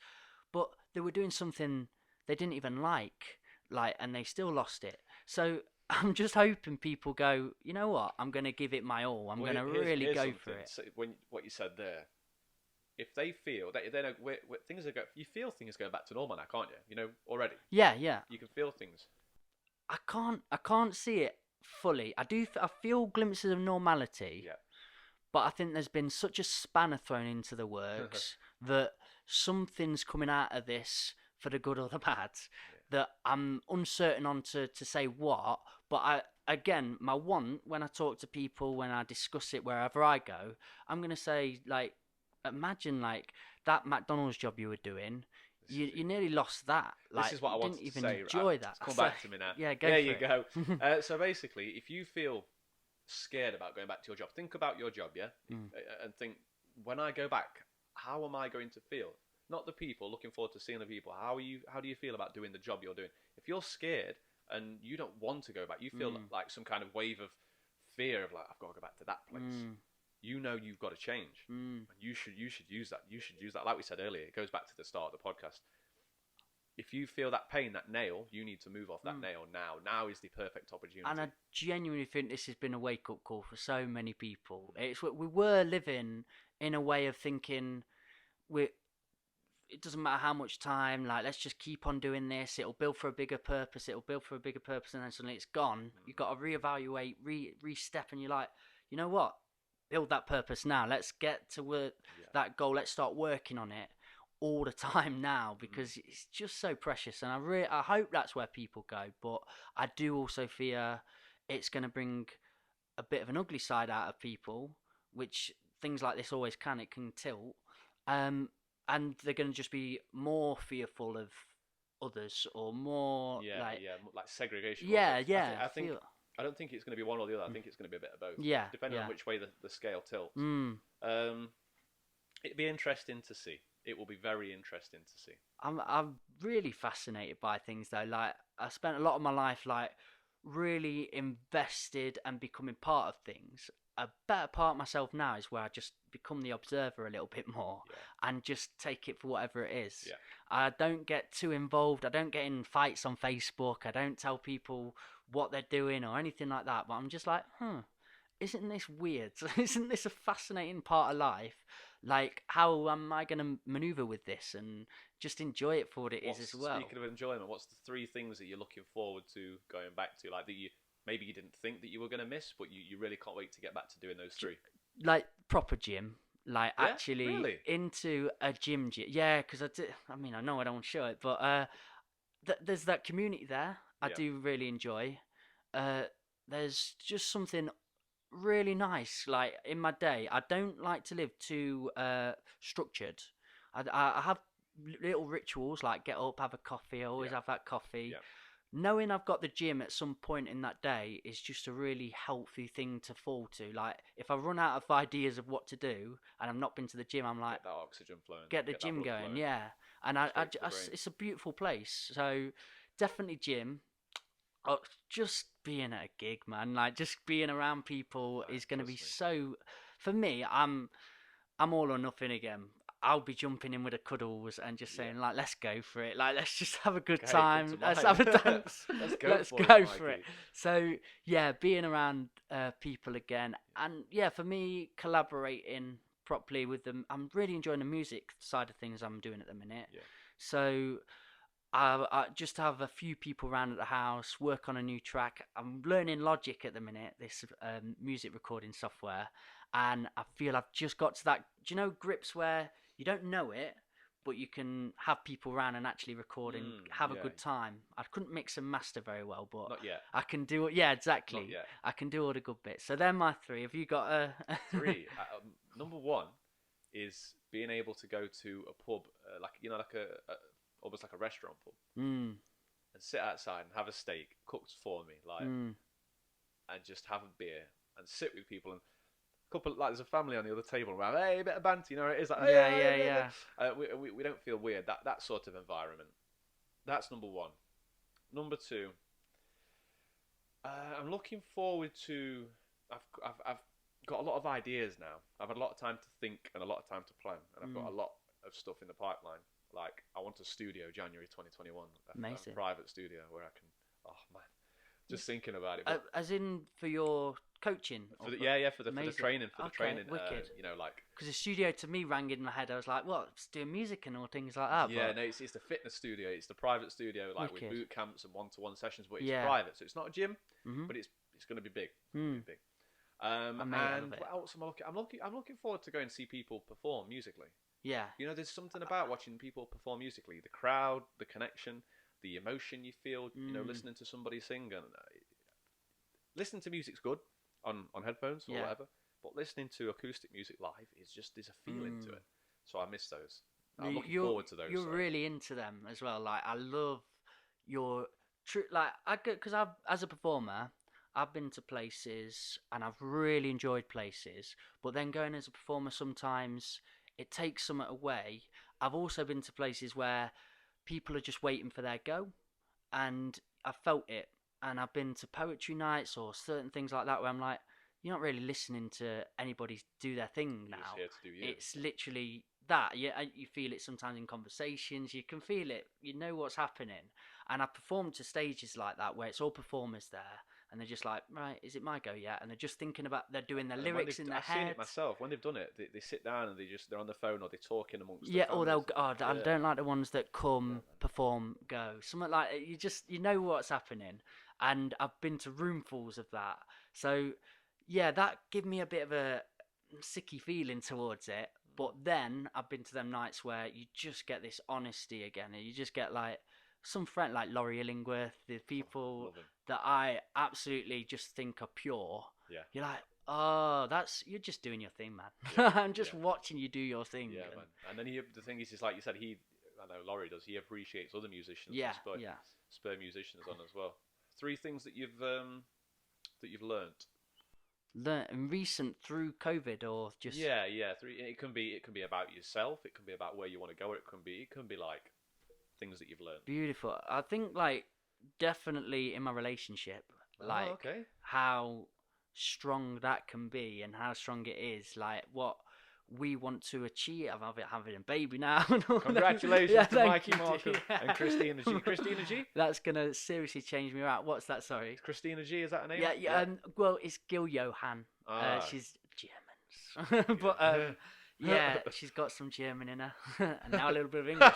but they were doing something they didn't even like, and they still lost it. So I'm just hoping people go, you know what, I'm going to give it my all, I'm going to really go for it. So what you said there, if they feel that they know things are you feel things going back to normal now, can't you? You know already. Yeah. You can feel things. I can't see it fully. I feel glimpses of normality. Yeah. But I think there's been such a spanner thrown into the works that something's coming out of this for the good or the bad. That I'm uncertain on to say what. But my want, when I talk to people, when I discuss it wherever I go, I'm gonna say, like, imagine like that McDonald's job you were doing. You nearly lost that. Like, this is what I wanted didn't to even say. enjoy that. Come back to me now. Yeah, go there for you it. go. So basically, if you feel scared about going back to your job, think about your job, and think, when I go back, how am I going to feel? Not the people, looking forward to seeing the people. How do you feel about doing the job you're doing? If you're scared and you don't want to go back, you feel like some kind of wave of fear of like, I've got to go back to that place. You know you've got to change. And you should use that. You should use that. Like we said earlier, it goes back to the start of the podcast. If you feel that pain, that nail, you need to move off that nail now. Now is the perfect opportunity. And I genuinely think this has been a wake-up call for so many people. It's what we were living in, a way of thinking, it doesn't matter how much time, like, let's just keep on doing this, it'll build for a bigger purpose, and then suddenly it's gone. You've got to reevaluate, re-step, and you're like, you know what, build that purpose now, let's get to that goal, let's start working on it all the time now, because it's just so precious. And I hope that's where people go, but I do also fear it's going to bring a bit of an ugly side out of people, which things like this always can. It can tilt, and they're going to just be more fearful of others, or more like segregation. Yeah, I don't think it's going to be one or the other. I think it's going to be a bit of both. Yeah, depending on which way the scale tilts. It'd be interesting to see. It will be very interesting to see. I'm really fascinated by things though. Like, I spent a lot of my life like really invested and becoming part of things. A better part of myself now is where I just become the observer a little bit more and just take it for whatever it is. Yeah. I don't get too involved. I don't get in fights on Facebook. I don't tell people what they're doing or anything like that. But I'm just like, isn't this weird? Isn't this a fascinating part of life? Like, how am I going to maneuver with this and just enjoy it for what it is as well? Speaking of enjoyment, what's the 3 things that you're looking forward to going back to? Like, that maybe you didn't think that you were going to miss, but you really can't wait to get back to doing those 3? Like, proper gym. Like, actually really? Into a gym. Yeah, because I mean, I know I don't want to show it, but there's that community there I do really enjoy. There's just something really nice, like, in my day. I don't like to live too structured. I have little rituals, like get up, have a coffee. I always have that coffee. Knowing I've got the gym at some point in that day is just a really healthy thing to fall to. Like, if I run out of ideas of what to do and I've not been to the gym, I'm like, get that oxygen flowing, get the gym going. Flowing. Yeah, and it's a beautiful place. So definitely gym. Just being at a gig, man, like just being around people is going to be so for me, I'm all or nothing again. I'll be jumping in with the cuddles and just saying like, let's go for it. Like, let's just have a good Okay, come time. to Let's mine. have a dance. Let's go Let's for it, go for it. Mikey. So yeah, being around people again, and yeah, for me, collaborating properly with them. I'm really enjoying the music side of things I'm doing at the minute. Yeah. So I just have a few people around at the house, work on a new track. I'm learning Logic at the minute, this music recording software, and I feel I've just got to that, do you know, grips where you don't know it, but you can have people around and actually record and have a yeah. good time. I couldn't mix and master very well, but Not yet. I can do it. Yeah, exactly. Not yet. I can do all the good bits. So they're my three. Have you got a 3. Number 1 is being able to go to a pub, like almost like a restaurant pub, and sit outside and have a steak cooked for me, like, and just have a beer and sit with people and couple, like, there's a family on the other table around, hey, a bit of banter, you know, it is like, yeah. We don't feel weird, that sort of environment. That's number 1. Number 2, I'm looking forward to, I've got a lot of ideas now. I've had a lot of time to think and a lot of time to plan, and I've got a lot of stuff in the pipeline. Like, I want a studio January 2021, a private studio where I can, oh man, just thinking about it. As in for your coaching? For the training, wicked. You know, like, because the studio to me rang in my head. I was like, "What? It's doing music and all things like that." Yeah, but... no, it's the fitness studio. It's the private studio, like Wicked. with boot camps and one-to-one sessions, but it's private, so it's not a gym, but it's going to be big. Big. And what else am I looking? I'm looking forward to going and see people perform musically. Yeah. You know, there's something about watching people perform musically. The crowd, the connection, the emotion you feel, you know, listening to somebody sing. And listening to music's good on headphones or whatever, but listening to acoustic music live is just, there's a feeling to it. So I miss those. I'm looking forward to those. You're really into them as well. Like, I love your because as a performer, I've been to places and I've really enjoyed places, but then going as a performer sometimes it takes something away. I've also been to places where people are just waiting for their go, and I felt it. And I've been to poetry nights or certain things like that where I'm like, you're not really listening to anybody do their thing now. You're just here to do you. It's literally that. You feel it sometimes in conversations. You can feel it. You know what's happening. And I performed to stages like that where it's all performers there. And they're just like, right, is it my go yet? And they're just thinking about, they're doing their lyrics in their head. I've seen it myself. When they've done it, they sit down and they're on the phone or they're talking amongst Yeah, or they'll, I don't like the ones that come, perform, go. Something like, you know what's happening. And I've been to roomfuls of that. So, yeah, that gave me a bit of a sicky feeling towards it. But then I've been to them nights where you just get this honesty again. And you just get like some friend like Laurie Illingworth, the people that I absolutely just think are pure. Yeah. You're like, oh, you're just doing your thing, man. Yeah. I'm just watching you do your thing. Yeah, man. And then the thing is like you said, I know Laurie does, he appreciates other musicians. Yeah, spur musicians on as well. 3 things that you've learnt. Learn recent through COVID or just 3. It can be about yourself. It can be about where you want to go. Or it can be like things that you've learned. Beautiful. I think like definitely in my relationship, like how strong that can be and how strong it is. Like what we want to achieve. I'm having a baby now. Congratulations to Mikey Markham and Christina G. Christina G? That's going to seriously change me out. What's that? Sorry. Christina G, is that her name? Yeah. Well, it's Gil Johan. She's German. But yeah, she's got some German in her. And now a little bit of English.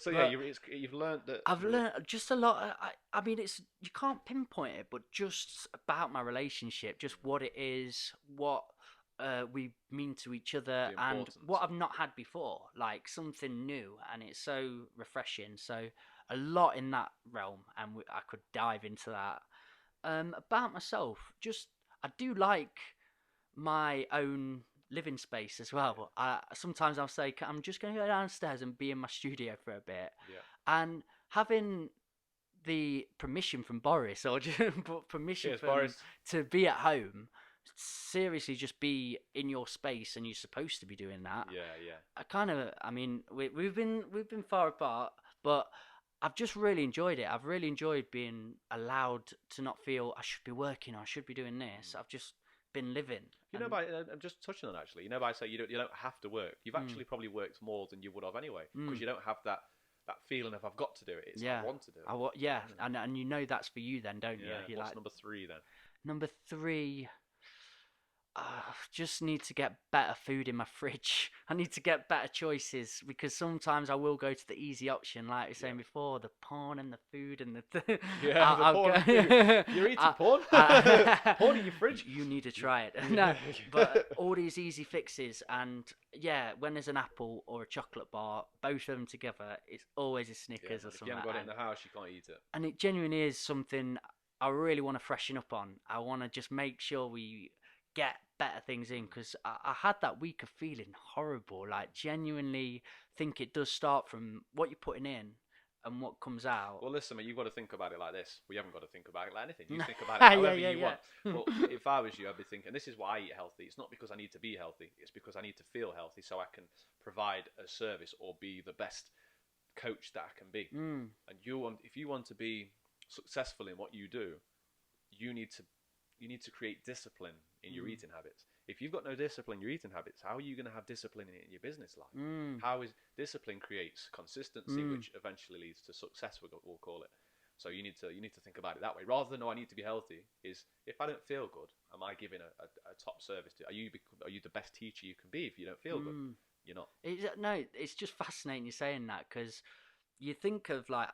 So yeah, you've learned that. I've learned just a lot. I mean, you can't pinpoint it, but just about my relationship, just what it is, what we mean to each other, and what I've not had before, like something new, and it's so refreshing. So a lot in that realm, and I could dive into that. About myself, just I do like my own living space as well. Sometimes I'll say I'm just going to go downstairs and be in my studio for a bit, and having the permission from Boris or permission to be at home. Seriously, just be in your space, and you're supposed to be doing that. I mean, we've been far apart, but I've just really enjoyed it. I've really enjoyed being allowed to not feel I should be working or I should be doing this. I've just been living. You know, I'm just touching on actually. You know, by saying you don't have to work. You've actually probably worked more than you would have anyway, because you don't have that feeling of I've got to do it. It's I want to do it. And you know that's for you then, don't you? Yeah. What's number 3 then? Number 3. Just need to get better food in my fridge. I need to get better choices, because sometimes I will go to the easy option, like you were saying before, the porn and the food and the porn and food. You're eating porn? Porn in your fridge? You need to try it. No, but all these easy fixes, and when there's an apple or a chocolate bar, both of them together, it's always a Snickers or something. If you haven't got it in the house, you can't eat it. And it genuinely is something I really want to freshen up on. I want to just make sure we get better things in, because I had that week of feeling horrible. Like, genuinely think it does start from what you're putting in and what comes out. Well, listen, mate, you've got to think about it like this. We haven't got to think about it like anything. You think about it however you want. But if I was you, I'd be thinking, this is why I eat healthy. It's not because I need to be healthy. It's because I need to feel healthy so I can provide a service or be the best coach that I can be. And if you want to be successful in what you do, you need to create discipline in your eating habits. If you've got no discipline in your eating habits, how are you going to have discipline in your business life? How is discipline creates consistency, which eventually leads to success, we'll call it. So you need to think about it that way, rather than I need to be healthy. Is if I don't feel good, am I giving a top service to? Are you the best teacher you can be if you don't feel good? You're not. It's just fascinating you saying that, because you think of, like,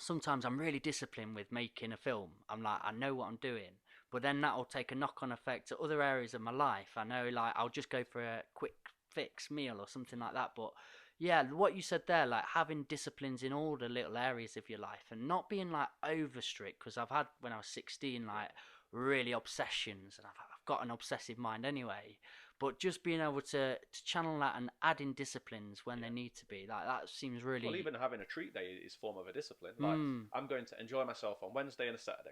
sometimes I'm really disciplined with making a film. I'm like, I know what I'm doing, but then that'll take a knock-on effect to other areas of my life. I know, like, I'll just go for a quick fix meal or something like that. But yeah, what you said there, like having disciplines in all the little areas of your life and not being like over strict, because I've had, when I was 16, like really obsessions, and I've got an obsessive mind anyway. But just being able to channel that and add in disciplines when they need to be, like, that seems really... Well, even having a treat day is form of a discipline. Like, I'm going to enjoy myself on Wednesday and a Saturday.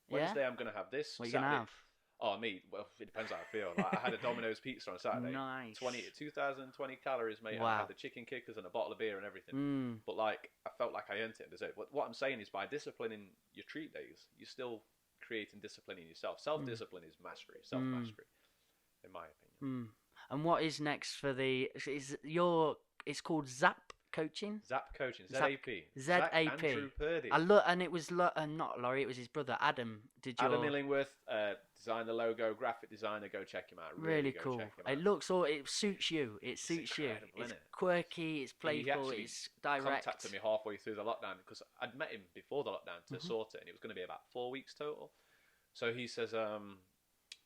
Wednesday, I'm going to have this. What are you Saturday, going to have? Oh, me? Well, it depends how I feel. Like, I had a Domino's pizza on Saturday. Nice. 2,020 calories, mate. Wow. I had the chicken kickers and a bottle of beer and everything. But, like, I felt like I earned it in dessert. But what I'm saying is, by disciplining your treat days, you're still creating discipline in yourself. Self-discipline is mastery. Self-mastery, in my opinion. And what is next for it's called Z.A.P Coaching? Z.A.P Coaching, Z.A.P. Zak Andrew Purdy. And it was not Laurie, it was his brother Adam. Adam Illingworth, designed the logo, graphic designer. Go check him out. Really cool. It suits you. It suits you. It's quirky. It's playful. It's direct. He contacted me halfway through the lockdown, because I'd met him before the lockdown to sort it, and it was going to be about 4 weeks total. So he says,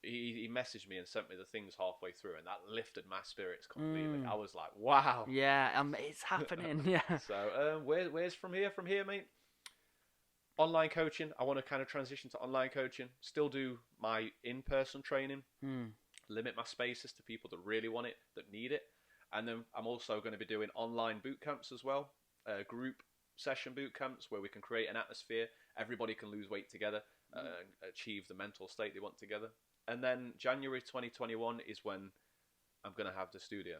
he messaged me and sent me the things halfway through, and that lifted my spirits completely. I was like, wow. Yeah, it's happening. Yeah. So where's from here? From here, mate. Online coaching. I want to kind of transition to online coaching. Still do my in-person training. Limit my spaces to people that really want it, that need it. And then I'm also going to be doing online boot camps as well. Group session boot camps where we can create an atmosphere. Everybody can lose weight together and achieve the mental state they want together. And then January 2021 is when I'm going to have the studio.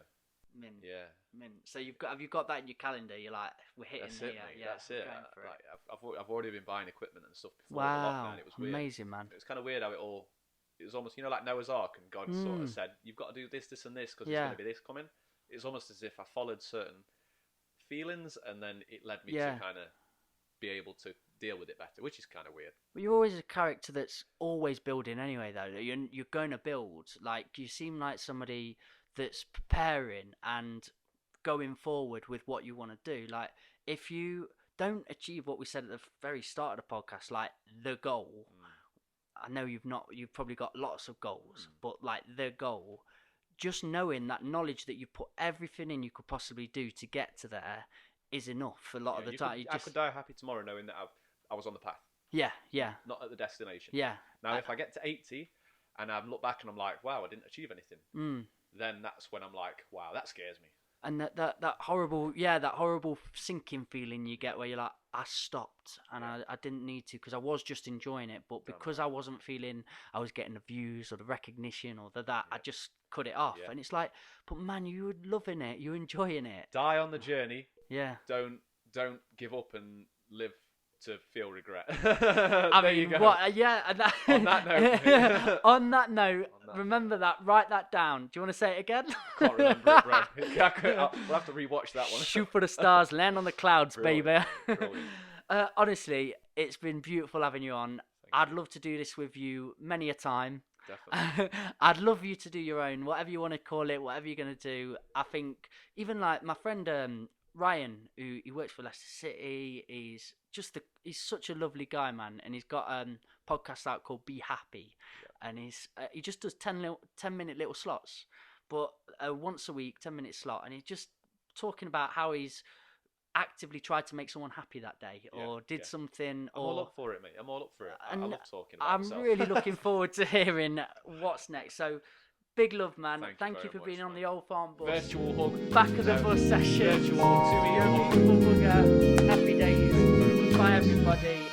Mint. Yeah. Mint. So have you got that in your calendar? You're like, we're hitting That's here. it, mate. Yeah, that's it. I've already been buying equipment and stuff before wow. the lockdown. It was weird. Amazing, man. It was kind of weird how it was almost, like Noah's Ark, and God sort of said, you've got to do this, this and this, because there's going to be this coming. It was almost as if I followed certain feelings, and then it led me to kind of be able to deal with it better, which is kind of weird. But you're always a character that's always building anyway, though. You're going to build. Like, you seem like somebody that's preparing and going forward with what you want to do. Like, if you don't achieve what we said at the very start of the podcast, like the goal, I know you've probably got lots of goals, but like the goal, just knowing that knowledge that you put everything in you could possibly do to get to there is enough a lot of the time. I could die happy tomorrow knowing that I was on the path. Yeah. Not at the destination. Yeah. Now, if I get to 80 and I look back and I'm like, wow, I didn't achieve anything, then that's when I'm like, wow, that scares me. And that horrible sinking feeling you get where you're like, I stopped and I didn't need to, because I was just enjoying it, but because I wasn't feeling I was getting the views or the recognition or I just cut it off. And it's like, but man, you were loving it, you're enjoying it. Die on the journey. Yeah. Don't give up and live to feel regret. I There mean, you go. what? Yeah. And On that note, on that note, On that remember that. Write that down. Do you want to say it again? can't remember it, bro. We'll have to rewatch that one. Shoot for the stars, land on the clouds, Brilliant. baby. Brilliant. Honestly, it's been beautiful having you on. I'd love to do this with you many a time. Definitely. I'd love you to do your own, whatever you want to call it, whatever you're going to do. I think even like my friend Ryan, who he works for Leicester City, he's such a lovely guy, man. And he's got a podcast out called Be Happy. Yeah. And he just does 10-minute little slots, but once a week, 10-minute slot. And he's just talking about how he's actively tried to make someone happy that day, or did something. I'm all up for it, mate. I'm all up for it. I love talking about I'm myself. really looking forward to hearing what's next. So, big love, man. Thank you for being on the Old Farm Bus. Virtual hug. Back of the bus session. Virtual hug. You're a beautiful bugger. Happy days. Bye, everybody.